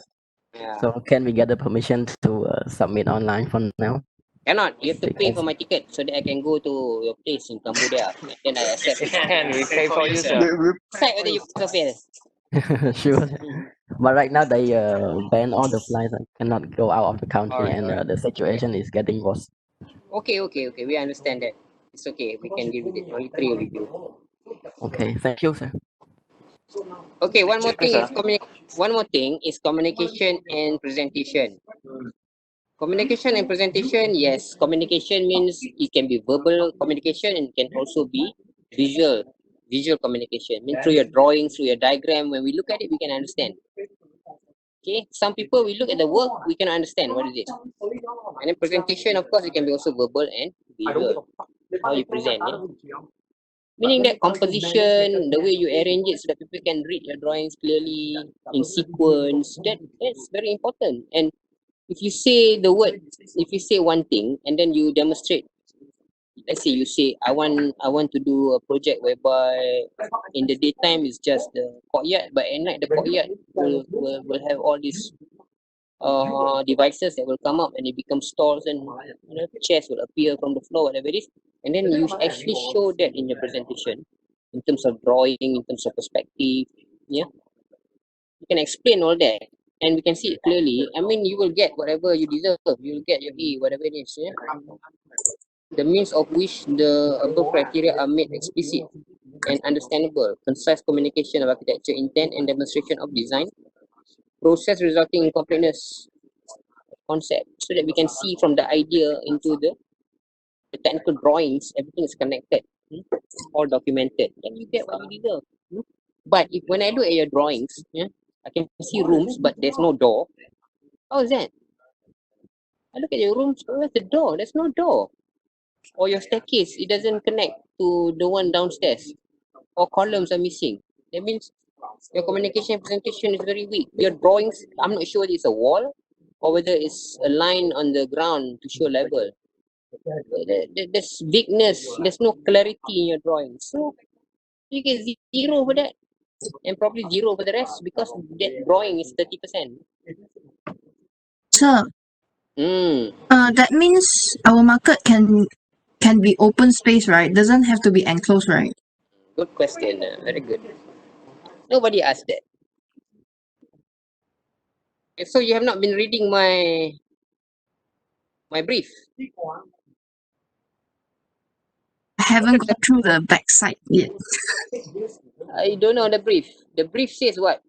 Yeah. So can we get the permission to submit online for now? Cannot. You have to pay for my ticket so that I can go to your place in Cambodia. Then I accept it. Can we pay for you, sir? Decide whether you pass or fail. Sure. But right now they ban all the flights and cannot go out of the country, and the situation is getting worse. Okay. We understand that. It's okay. We can deal with it. Only 3 of you. Okay, thank you, sir. Okay, one more thing is communication and presentation. Communication and presentation, yes. Communication means it can be verbal communication and it can also be visual communication. Means through your drawing, through your diagram, when we look at it, we can understand. Okay, some people, we look at the work, we can understand what it is. And then presentation, of course, it can be also verbal and visual. How you present, meaning that composition, the way you arrange it so that people can read your drawings clearly in sequence, that's very important. And if you say one thing and then you demonstrate, let's say you say I want to do a project whereby in the daytime it's just the courtyard, but at night the courtyard will have all these devices that will come up and it becomes stalls, and chairs will appear from the floor, whatever it is, and then you actually show that in your presentation in terms of drawing, in terms of perspective. You can explain all that and we can see it clearly. I mean, you will get whatever you deserve. You will get your E, whatever it is. The means of which the above criteria are made explicit and understandable, concise communication of architecture intent and demonstration of design process resulting in completeness concept, so that we can see from the idea into the technical drawings, everything is connected, all documented, and you get what you deserve. But if when I look at your drawings, I can see rooms, but there's no door. How is that? I look at your rooms, where's the door? There's no door. Or your staircase, it doesn't connect to the one downstairs. Or columns are missing. That means your communication presentation is very weak. Your drawings, I'm not sure it's a wall or whether it's a line on the ground to show level. There's weakness, there's no clarity in your drawings. So you get zero for that and probably zero for the rest because that drawing is 30%. Sir, that means our market can be open space, right? Doesn't have to be enclosed, right? Good question. Very good. Nobody asked that. So you have not been reading my brief. I haven't gone through the backside yet. I don't know the brief. The brief says what?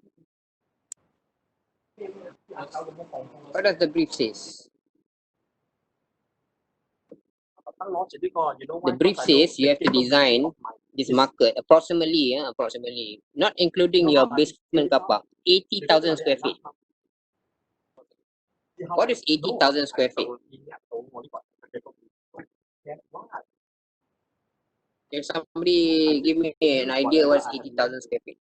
What does the brief says? The brief says you have to design this market approximately, not including your basement car park, 80,000 square feet. What is 80,000 square feet? Can somebody give me an idea what's 80,000 square feet?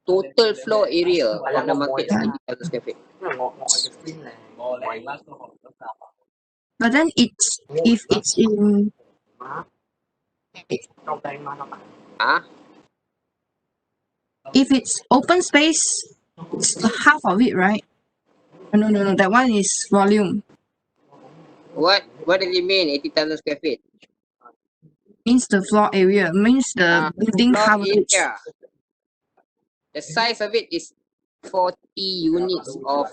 Total floor area of the market is 80,000 square feet. But then if it's in if it's open space, it's half of it, right? No. That one is volume. What does it mean, 80,000 square feet? Means the floor area. Means the building Floor coverage. area. The size of it is 40 units of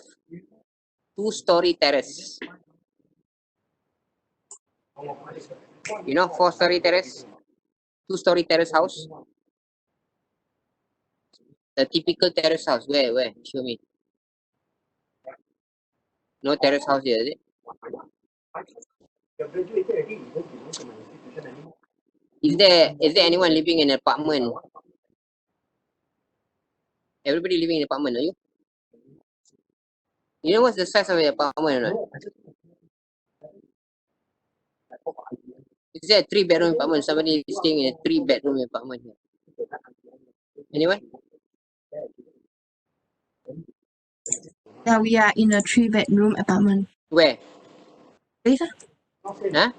2-story terrace. You know 4-story terrace? 2-story terrace house? The typical terrace house. Where? Show me. No terrace house here, is it? Is there anyone living in an apartment? Everybody living in an apartment, are you? You know what's the size of an apartment or not? Is there a 3-bedroom apartment? Somebody is staying in a 3-bedroom apartment here. Anyone? Yeah, we are in a 3-bedroom apartment. Where? Place? Huh?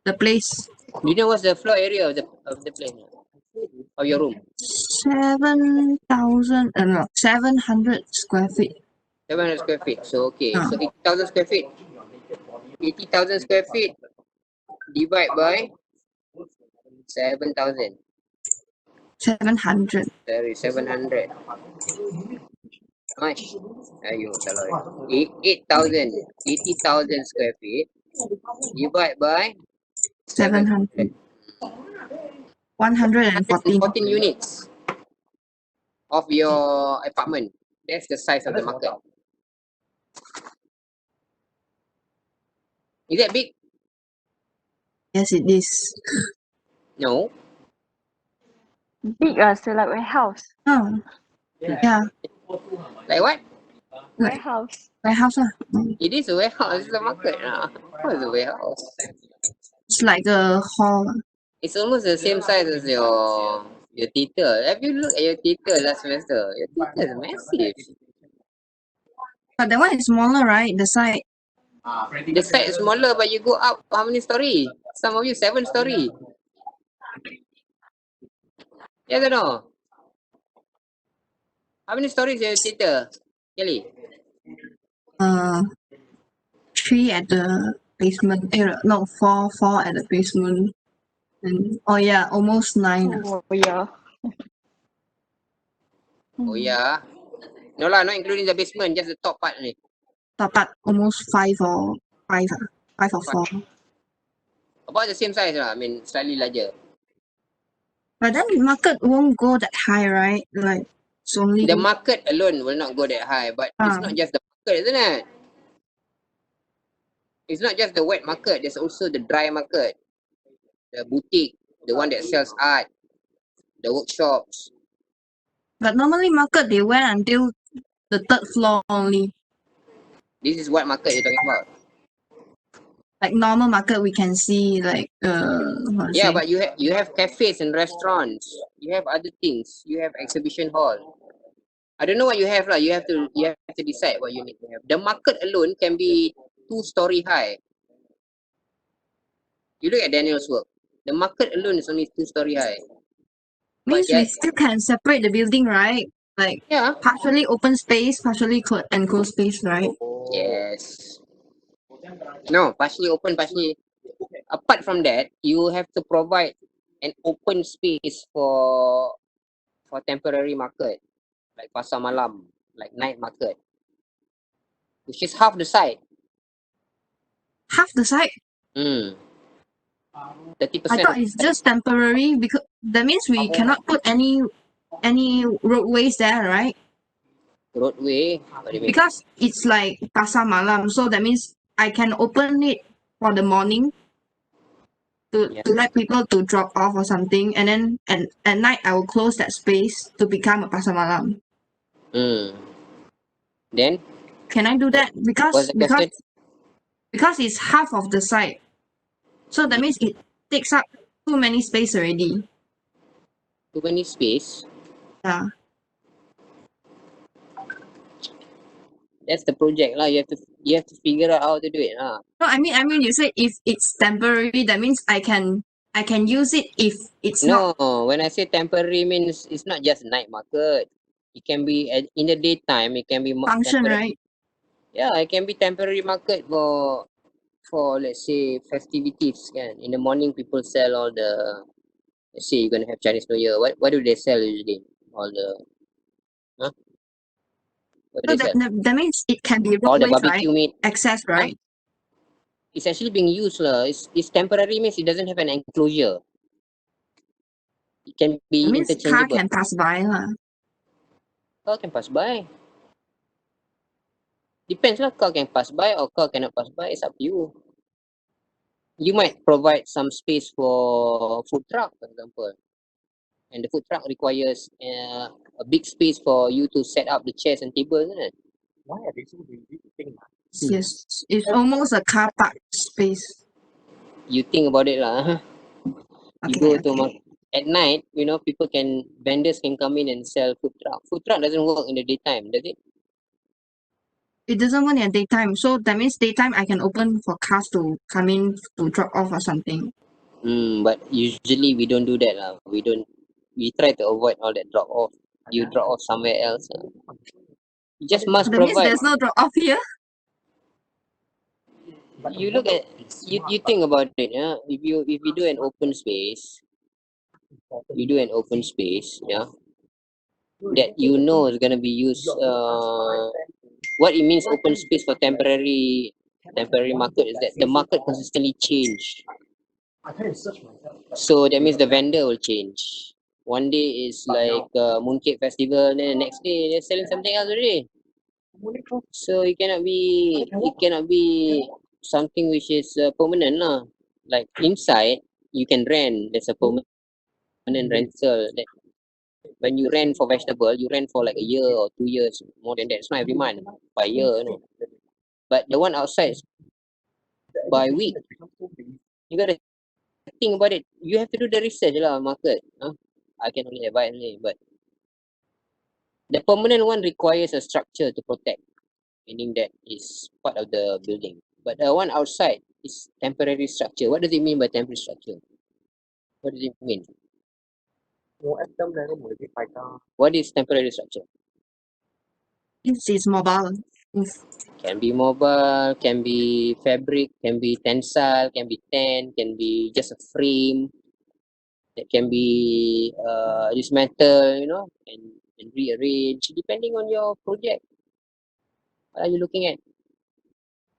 The place. Do you know what's the floor area of the place? Of your room? 700 square feet. 700 square feet. So okay. So 80,000 square feet. 80,000 square feet divide by 7,000. 700. Sorry, 700. Nice. Ayuh, salah. 80,000 square feet divide by 700. 114. 14 units of your apartment. That's the size of the market. Is that big? Yes, it is. No. Big so like warehouse. Oh. Yeah. Like what? Warehouse. Warehouse. It is a warehouse. It's a market. What is a warehouse? It's like a hall. It's almost the same size as your theater. Have you looked at your theater last semester? Your theater is massive. But that one is smaller, right? The side. The side is smaller, but you go up how many story? Some of you 7 story. Yes or no? How many stories is your theater, Kelly? 3 at the basement. No, 4 at the basement. And yeah, almost 9. Oh yeah. Oh yeah. No lah, not including the basement, just the top part only. Top part almost 5 or 5. 5 or 4. About the same size lah. I mean, slightly larger. But then market won't go that high, right? Like it's only The market alone will not go that high, but it's not just the market, isn't it? It's not just the wet market. There's also the dry market, the boutique, the one that sells art, the workshops. But normally market they went until the 3rd floor only. This is what market you're talking about. like normal market we can see like how to Yeah, say? but you have cafes and restaurants. You have other things. You have exhibition hall. I don't know what you have lah. You have to decide what you need to have. The market alone can be 2-story high. You look at Daniel's work. The market alone is only 2-story high. Means But we still can separate the building, right? Like yeah. partially open space, partially enclosed space, right? Yes. No, partially open, partially. Apart from that, you have to provide an open space for temporary market, like pasar malam, like night market, which is half the site. Half the site. 30%. I thought it's just temporary because that means we cannot put any roadways there, right? Roadway. What do you mean? Because it's like pasar malam, so that means I can open it for the morning to let people to drop off or something, and then at night I will close that space to become a pasar malam. Then can I do that? What's the question? Because it's half of the site, so that means it takes up too many space already. Too many space. Yeah. That's the project lah. You have to figure out how to do it lah. No, I mean you said if it's temporary, that means I can use it if it's not. No, when I say temporary means it's not just night market. It can be in the daytime. It can be Function, temporary. right? Yeah, it can be temporary market for let's say festivities. Kan? In the morning, people sell all the. Let's say you're gonna have Chinese New Year. What do they sell usually? All the. Huh? What do So they sell? that means it can be All the roadways, barbecue right? meat. Access, right? It's actually being used lah. It's temporary means it doesn't have an enclosure. It can That be means car interchangeable. can pass by lah. Car can pass by. Depends lah. Car can pass by or car cannot pass by. It's up to you. You might provide some space for food truck, for example, and the food truck requires a big space for you to set up the chairs and tables, isn't it? Why are they so busy to think? Yes, it's almost a car park space. You think about it lah. You Okay, go to at night, vendors can come in and sell food truck. Food truck doesn't work in the daytime, does it? It doesn't work in daytime, so that means daytime I can open for cars to come in to drop off or something. But usually we don't do that lah. We try to avoid all that drop off. You drop off somewhere else. You just must That means provide. there's no drop off here. You look at you think about it, yeah. If you do an open space, yeah, that is gonna be used. What it means open space for temporary market is that the market consistently change. So that means the vendor will change. One day is like Mooncake Festival, then the next day they're selling something else already. So it cannot be something which is permanent lah. Like inside you can rent. There's a permanent rental. That when you rent for vegetable, you rent for like a year or 2 years, more than that. It's not every month, by year, But the one outside is by week. You gotta think about it. You have to do the research lah, market. I can only advise only, but the permanent one requires a structure to protect, meaning that is part of the building. But the one outside is temporary structure. What does it mean by temporary structure? What does it mean? What is temporary structure? This is mobile. Can be mobile, can be fabric, can be tensile, can be tent, can be just a frame. That can be this metal, and rearrange depending on your project. What are you looking at?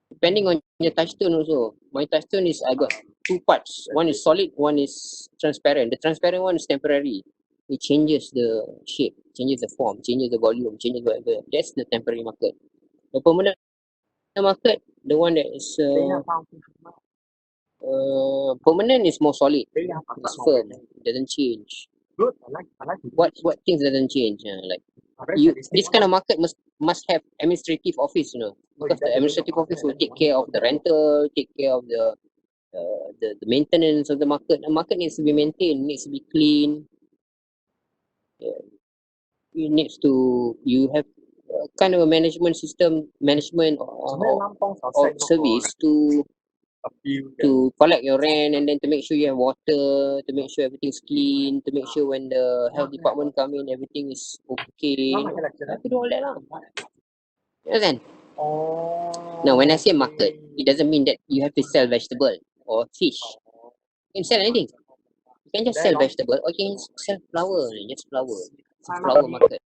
Depending on your touchstone also. My touchstone is I got 2 parts. One is solid, one is transparent. The transparent one is temporary. It changes the shape, changes the form, changes the volume, changes whatever. That's the temporary market. The permanent market, the one that is permanent is more solid. It's firm. It doesn't change. What things doesn't change? Like this kind of market must have administrative office, because the administrative office will take care of the rental, take care of the maintenance of the market. The market needs to be maintained, needs to be clean. Yeah. You have kind of a management system, management or service to collect your rent, and then to make sure you have water, to make sure everything's clean, to make sure when the health department come in, everything is okay. You have to do all that lah. You understand? Now, when I say market, it doesn't mean that you have to sell vegetable or fish. You can sell anything. You can just sell vegetable, or you can sell flower, just flower. It's a flower market.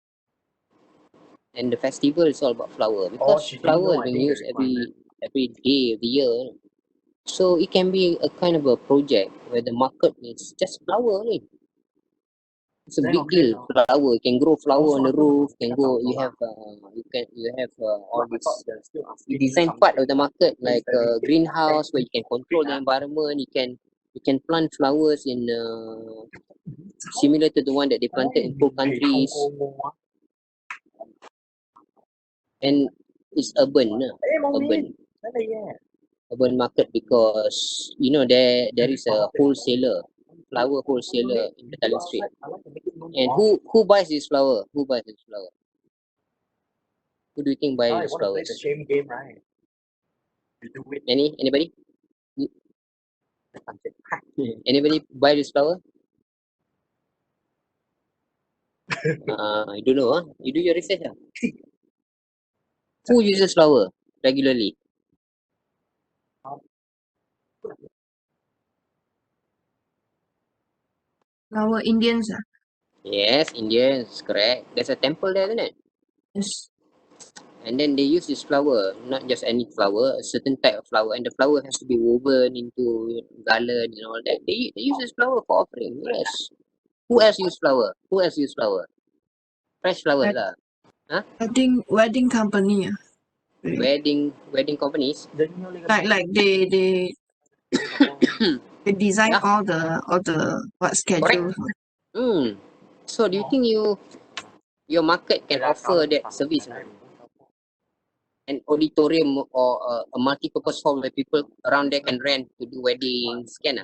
And the festival is all about flower, because flower is being used every day of the year. So it can be a kind of a project where the market is just flower only. It's a big deal. Flower, you can grow flower on the roof. You have all this. You design part of the market like a greenhouse where you can control the environment. You can plant flowers in similar to the one that they planted in cold countries. And it's urban market, because there is a flower wholesaler in Petaling Street. And who buys this flower? Who do you think buys this flower? It's a shame game, right? You do it. Anybody? Anybody buy this flower? I don't know. You do your research. Who uses flower regularly? Our Indians. Yes, Indians, correct. There's a temple there, isn't it? Yes. And then they use this flower, not just any flower, a certain type of flower, and the flower has to be woven into garland and all that. They use this flower for offering. Yes. Who else use flower? Fresh flowers lah. Huh? Wedding company. Wedding companies. Like they they design all the schedule. So do you think your market can offer that service? An auditorium or a multi-purpose hall where people around there can rent to do weddings, can?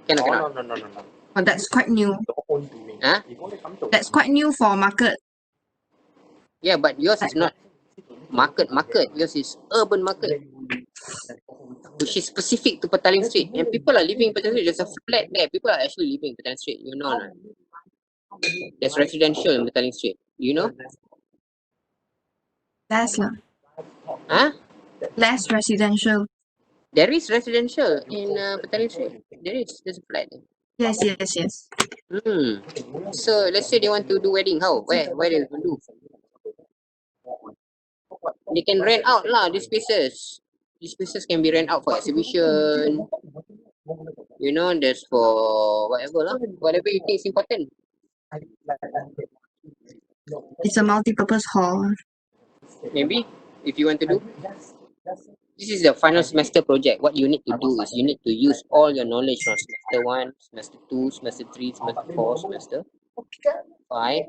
Can or cannot? No. But that's quite new. Huh? That's quite new for market. Yeah, but yours is not market. Yours is urban market, which is specific to Petaling Street. And people are living in Petaling Street. There's a flat there. People are actually living in Petaling Street. You know, right? There's residential in Petaling Street. You know? Less. Huh? Less residential. There is residential in Petaling Street. There's a flat there. Yes. So let's say they want to do wedding. How? Where they will do? They can rent out lah these spaces. These spaces can be rent out for exhibition. You know, there's for whatever lah. Whatever you think is important. It's a multi-purpose hall. Maybe if you want to do. This is the final semester project. What you need to do is you need to use all your knowledge from semester 1, semester 2, semester 3, semester 4, semester 5.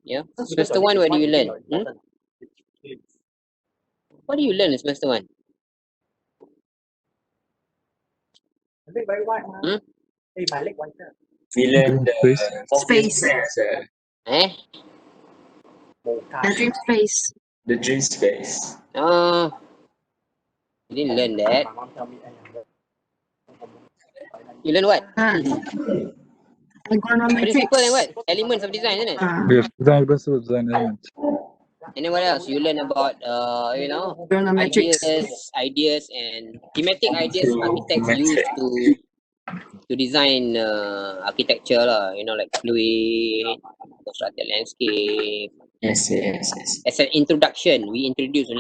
Yeah. Semester 1, what do you learn? What do you learn in semester 1? We learn the Space. The dream space. The dream space. You didn't learn that. You learn what? Principle and what? Elements of design, isn't it? Yes, design principle, design element. And then what else? You learn about ideas and thematic ideas architects use to design architecture lah. Like fluid, constructed landscape. Yes. As an introduction, we introduce.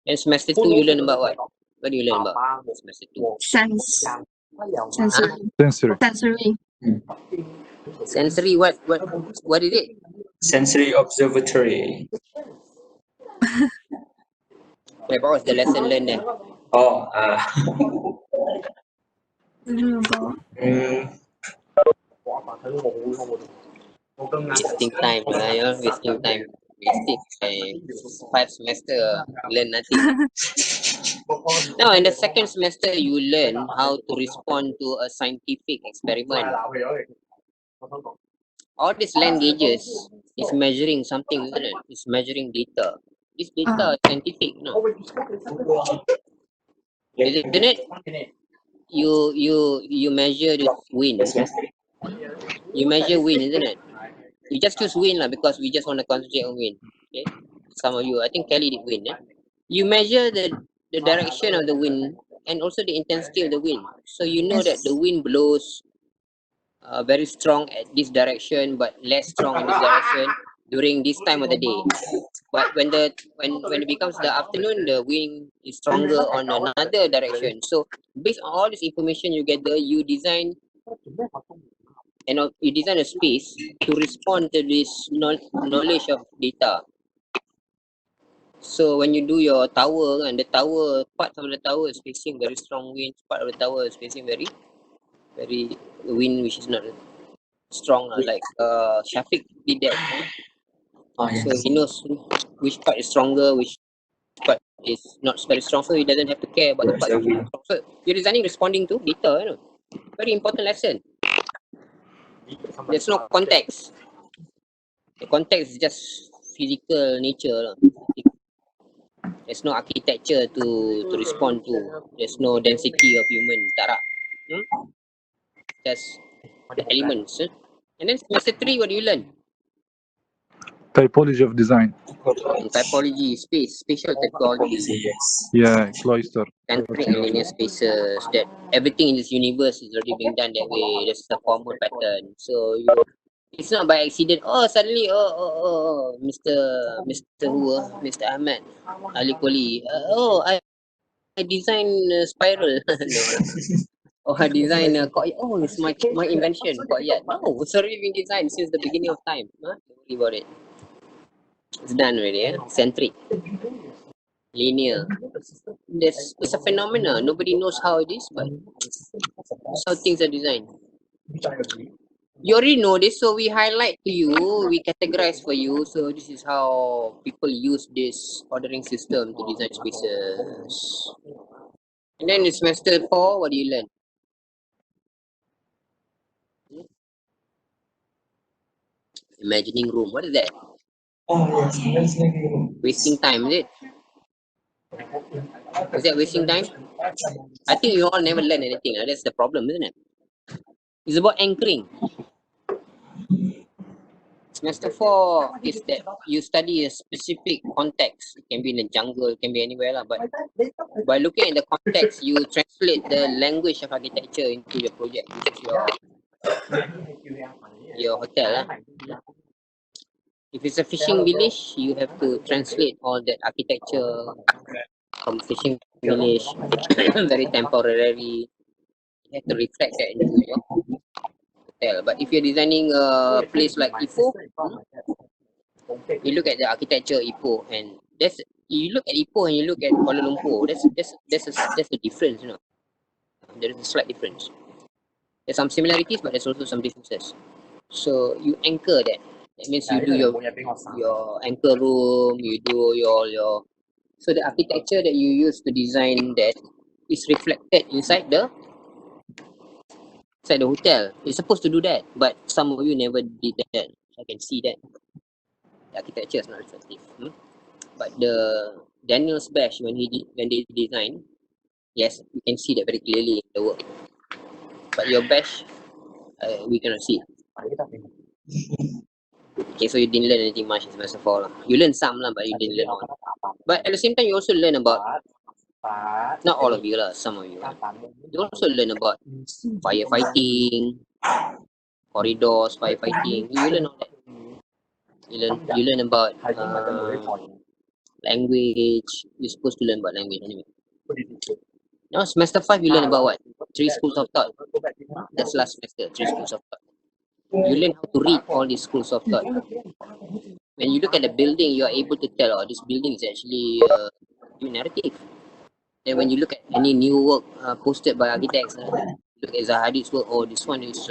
And semester 2, you learn about what? What do you learn about semester 2? Sensory. What is it? Sensory observatory. What was the lesson learned there? Wasting time, you're wasting time. Wasting time. 5 semester, learn nothing. Now, in the second semester, you learn how to respond to a scientific experiment. All these land gauges is measuring something, isn't it? It's measuring data. This data is scientific, no? Isn't it? You measure this wind. You measure wind, isn't it? We just choose wind because we just want to concentrate on wind. Okay. Some of you, I think Kelly did wind. You measure the direction of the wind and also the intensity of the wind. So you know that the wind blows very strong at this direction, but less strong in this direction during this time of the day. But when it becomes the afternoon, the wind is stronger on another direction. So based on all this information you gather, you design a space to respond to this knowledge of data. So when you do your tower, and the tower, part of the tower is facing very strong wind, part of the tower is facing very wind which is not strong, like Shafiq did that. So he knows which part is stronger, which part is not very strong, so he doesn't have to care about the part which is strong. So you're designing responding to data, very important lesson. There's no context. The context is just physical nature. There's no architecture to respond to. There's no density of human. Just the elements. And then semester 3, what do you learn? Typology of design. Typology, spatial typology. Yeah, cloister. Concentric and linear spaces. That everything in this universe is already being done that way. There's a formal pattern. So it's not by accident. Oh, suddenly, Mr. Mr. Ahmad Ali Koli. I design spiral. No. Oh, I design it's my invention. No, it's already been designed since the beginning of time. Don't worry about it. It's done already. Centric, linear. It's a phenomena. Nobody knows how it is, but that's how things are designed. You already know this, so we highlight to you, we categorize for you. So this is how people use this ordering system to design spaces. And then in semester 4, what do you learn? Imagining room. What is that? Wasting time, is it? Is that wasting time? I think you all never learn anything. That's the problem, isn't it? It's about anchoring. Semester 4 is that you study a specific context. It can be in the jungle, it can be anywhere, but by looking at the context, you translate the language of architecture into your project, which is your hotel. If it's a fishing village, you have to translate all that architecture from fishing village very temporarily. You have to reflect that into your hotel. But if you're designing a place like Ipoh, you look at the architecture Ipoh, and you look at Ipoh and you look at Kuala Lumpur. That's a difference, There is a slight difference. There's some similarities, but there's also some differences. So you anchor that. That means you do your anchor room, you do your so the architecture that you use to design that is reflected inside the hotel. You're supposed to do that, but some of you never did that. I can see that the architecture is not reflective. But the Daniel's Bash, when they design, yes, we can see that very clearly in the work. But your bash, we cannot see. Okay, so you didn't learn anything much in semester 4. You learned some, but you didn't learn all. But at the same time, you also learn about, not all of you, some of you. You also learn about firefighting, corridors, firefighting. You learn all that. You learn about language. You're supposed to learn about language anyway. Now, semester 5, you learn about what? 3 schools of thought. That's last semester, 3 schools of thought. You learn how to read all these schools of thought. When you look at the building, you are able to tell, this building is actually a narrative. And when you look at any new work posted by architects, look at Zahadi's work, this one is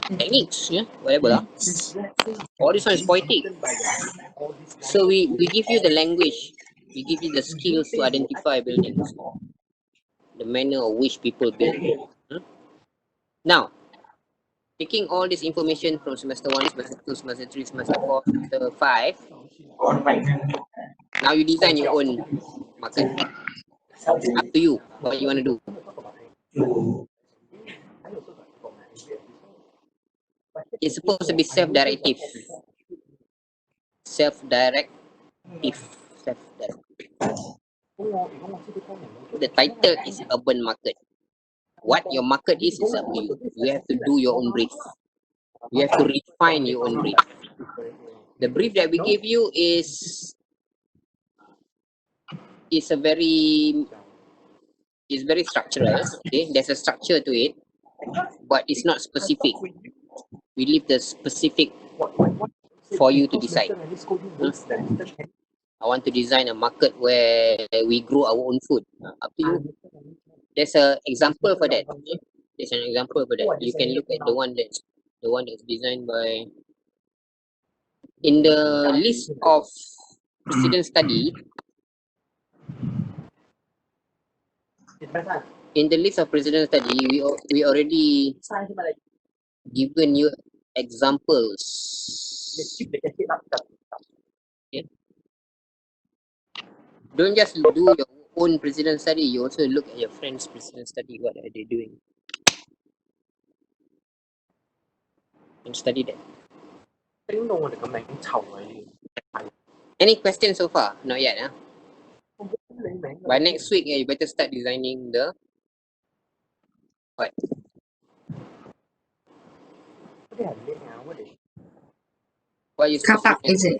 techniques, yeah, whatever lah. All this one is poetic. So we give you the language, we give you the skills to identify buildings, the manner of which people build. Now, taking all this information from semester 1, semester 2, semester 3, semester 4, semester 5, now you design your own market. It's up to you what you want to do. It's supposed to be self-directive. Self-directive. The title is urban market. What your market is up to you. You have to do your own brief. You have to refine your own brief. The brief that we give you is very structural. Okay, there's a structure to it, but it's not specific. We leave the specific for you to decide. I want to design a market where we grow our own food. Up to you. There's an example for that. Okay? There's an example for that. You can look at the one that's designed by. In the list of precedent study, we already given you examples. Okay? Don't just do your own precedent study, you also look at your friends' precedent study. What are they doing? And study that. Any questions so far? Not yet, huh? By next week, you better start designing the what? What you supposed Car park, to is it?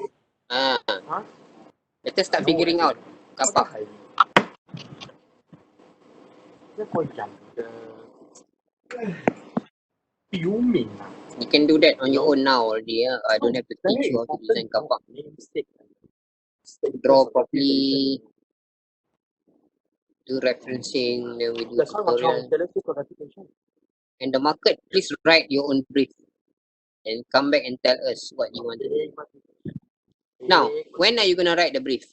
Better start figuring out car park. You can do that on your own now already. I don't have to teach you how to design car park. Draw properly, do referencing, then we do tutorial. And the market, please write your own brief and come back and tell us what you want to do. Now, when are you going to write the brief?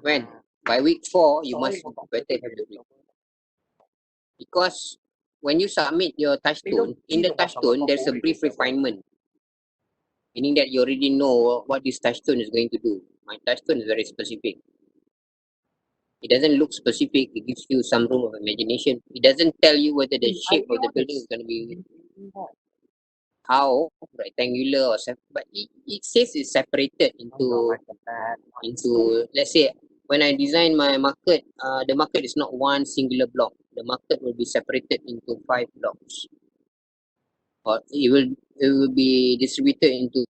When? By week 4, you must better have the brief. Because when you submit your touchstone, in the touchstone, there's a brief refinement. Meaning that you already know what this touchstone is going to do. My touchstone is very specific. It doesn't look specific, it gives you some room of imagination. It doesn't tell you whether the shape of the building is going to be how rectangular or but it says it's separated into let's say when I design my market, the market is not one singular block. The market will be separated into 5 blocks. Or it will be distributed into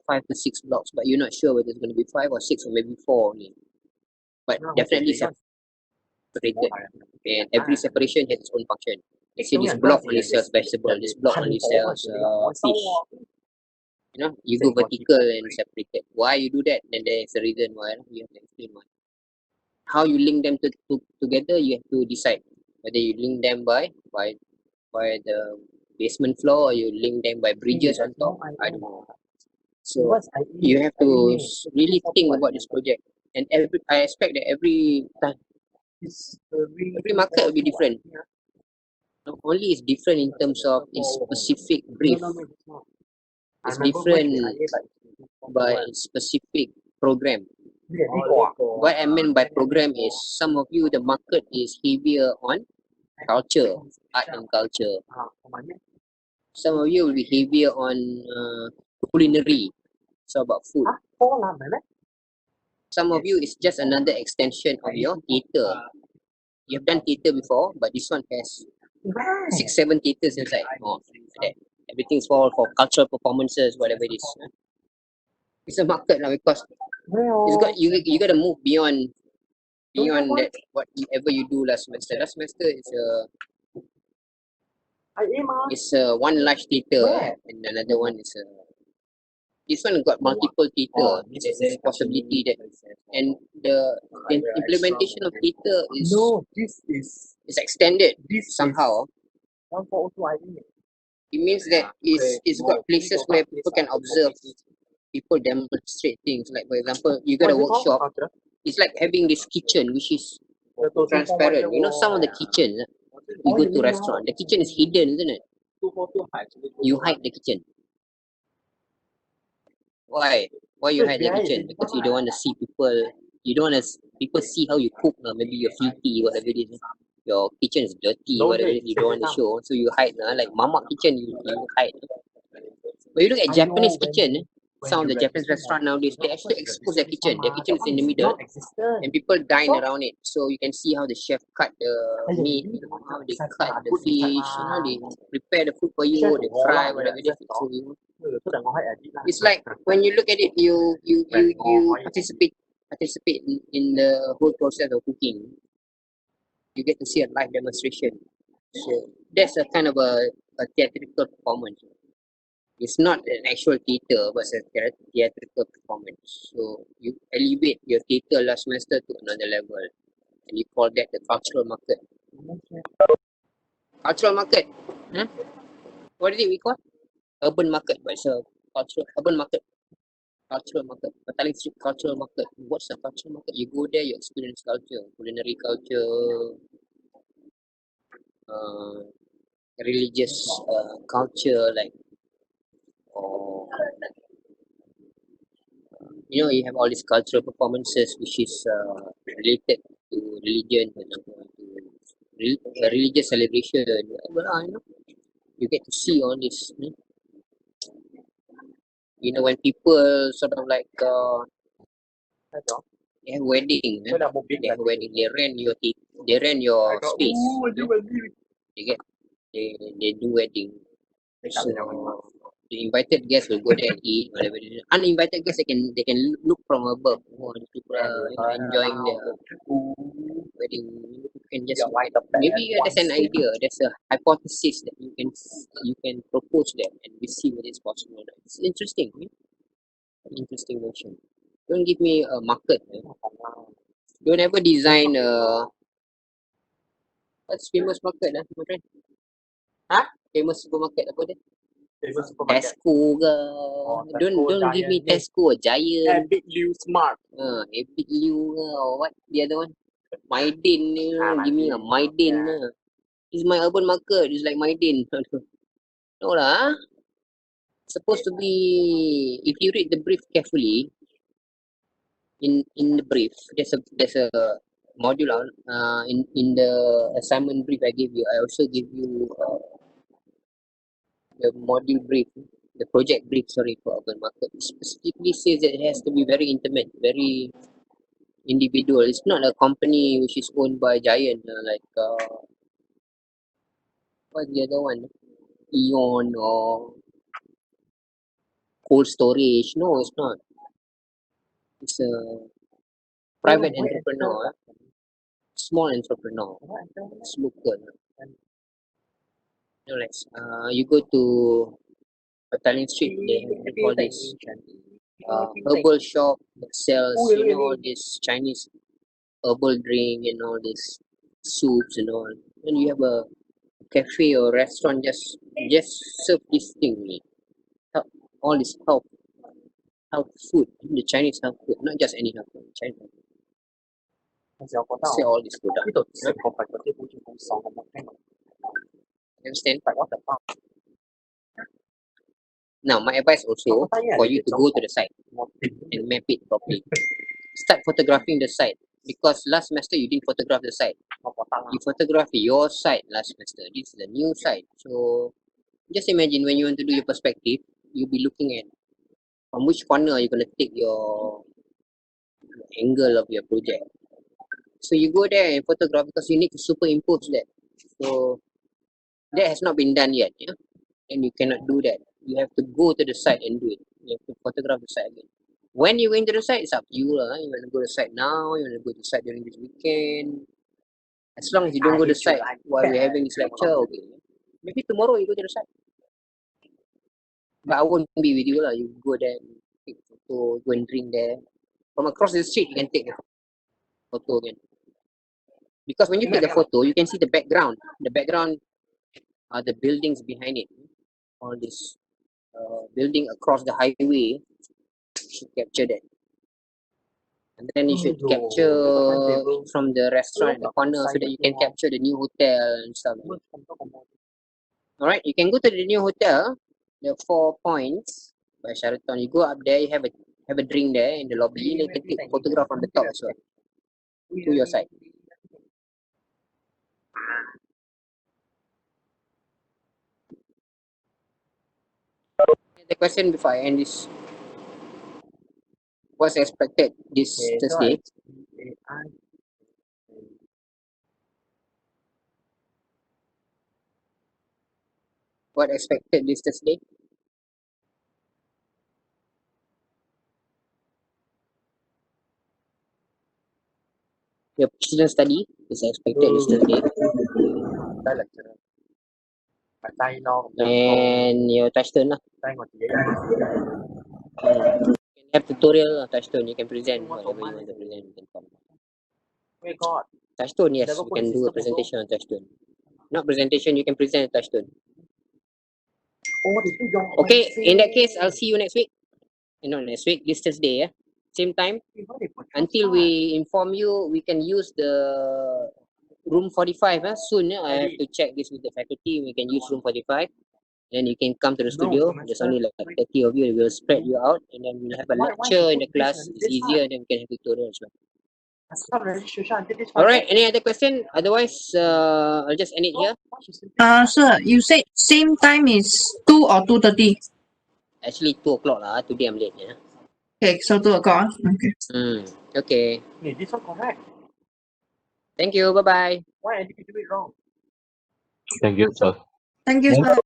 5 to 6 blocks, but you're not sure whether it's going to be 5 or 6 or maybe 4 only. But definitely separated, and every separation has its own function. Let's say this block only sells vegetable, this block only sells fish. You know, you go vertical and separated. Why you do that? Then there is a reason why. You have to explain why. How you link them together, you have to decide whether you link them by the basement floor or you link them by bridges on top. I don't know. So you have to really think about this project. And I expect that every market will be different. Not only is different in terms of its specific brief, it's different by its specific program. What I mean by program is some of you, the market is heavier on culture, art and culture. Some of you will be heavier on culinary, so about food. Some of you is just another extension of your theatre. You have done theatre before, but this one has 6, 7 theatres inside. Like everything's for cultural performances, whatever it is. It's a market now because you got to move beyond that whatever you do last semester. Last semester is one large theatre and another one is This one got multiple theater. There's a possibility that, and the implementation of theater is extended somehow. It means that it's got places where people can observe people demonstrate things. Like for example, you got a workshop. It's like having this kitchen which is transparent. You know, some of the kitchen you go to restaurant, the kitchen is hidden, isn't it? You hide the kitchen. Why? Why you hide the kitchen? Because you don't want to see people. You don't want to people see how you cook. Maybe you're filthy, whatever it is. Your kitchen is dirty, whatever it is. You don't want to show, so you hide. Like mama kitchen, you hide. But you look at Japanese kitchen. Some of the Japanese restaurant nowadays, they actually expose their kitchen. Their kitchen is in the middle, and people dine around it. So you can see how the chef cut the meat, how they cut the fish, they prepare the food for you, they fry whatever they fix for you. It's like when you look at it, you participate in the whole process of cooking. You get to see a live demonstration. So that's a kind of a theatrical performance. It's not an actual theater, but it's a theatrical performance. So you elevate your theater last semester to another level, and you call that the cultural market. Cultural market. Huh? What is it we call? Urban market, but it's a cultural urban market. Cultural market. Petaling Street cultural market. What's a cultural market? You go there, you experience culture, culinary culture, religious culture, like, or you have all these cultural performances which is related to religion, for example, to religious celebration. You get to see all this. When people sort of like they have wedding, they rent your space. They do wedding. So the invited guests will go there and eat, whatever. Uninvited guests, they can look from above. These people are enjoying their wedding. You can just maybe there's an idea, there's a hypothesis that you can propose there, and we see whether it's possible. It's interesting. An interesting notion. Don't give me a market. Don't ever design what's famous market, my friend? Famous supermarket apa dia? Tesco ke? Don't give me Tesco, Giant. Big Liu Smart. Epic Liu ke, or what the other one? Maidin ni, give me a Maidin. It's my urban market. It's like Maidin. No lah. Supposed to be, if you read the brief carefully, in the brief, there's a module in the assignment brief I gave you. I also give you the module brief, the project brief, sorry, for urban market. It specifically says that it has to be very intimate, very individual. It's not a company which is owned by giant like what's the other one? Eon or Cold Storage. No, it's not. It's a private entrepreneur, small entrepreneur. It's local. Like you go to Petaling Street, they have all this herbal shop that sells, all this Chinese herbal drink and all this soups and all. And you have a cafe or restaurant just serve this thing. All this health food, the Chinese health food, not just any health food, Chinese health food. Sell all this product. Understand? Now, my advice also for you to go to the site and map it properly. Start photographing the site, because last semester you didn't photograph the site. You photographed your site last semester. This is a new site. So just imagine when you want to do your perspective, you'll be looking at from which corner you're going to take your angle of your project. So you go there and photograph because you need to superimpose that. So that has not been done yet, and you cannot do that. You have to go to the site and do it. You have to photograph the site again. When you go into the site, it's up to you. You want to go to the site now, you want to go to the site during this weekend. As long as you don't go to the site while we're having this lecture, okay. Maybe tomorrow you go to the site. But I won't be with you lah. You go there, and take photo, go and drink there. From across the street, you can take the photo again. Because when you take the photo, you can see the background. The background are the buildings behind it. All this building across the highway, you should capture that. And then you should capture from the restaurant in the corner so that you can capture the new hotel and stuff. Alright, you can go to the new hotel, the 4 points by Sheraton. You go up there, you have a drink there in the lobby, and you can take a photograph from the top as well. To your side. The question before I end this, what's expected this Thursday? What expected this Thursday? Your student study is expected this Thursday. And your touchstone lah. You can have tutorial touchstone. You can present whatever you want to present. You can come. Touchstone, yes, you can do a presentation on touchstone. Not presentation, you can present a touchstone. Okay, in that case, I'll see you next week. Not next week, this Thursday, yeah? Same time. Until we inform you, we can use the room 45 soon. I have to check this with the faculty. We can use room 45. Then you can come to the studio. There's only like 30 of you. We'll spread you out, and then we'll have a lecture in the class. It's easier, and then we can have tutorial as well. Alright, any other question? Otherwise, I'll just end it here. Sir, you said same time is 2 or 2:30. Actually, 2 o'clock lah. Today I'm late. Yeah. Okay, so 2 o'clock. Okay. Okay. This one correct. Thank you. Bye bye. Why did you do it wrong? Thank you, sir. Thank you, sir.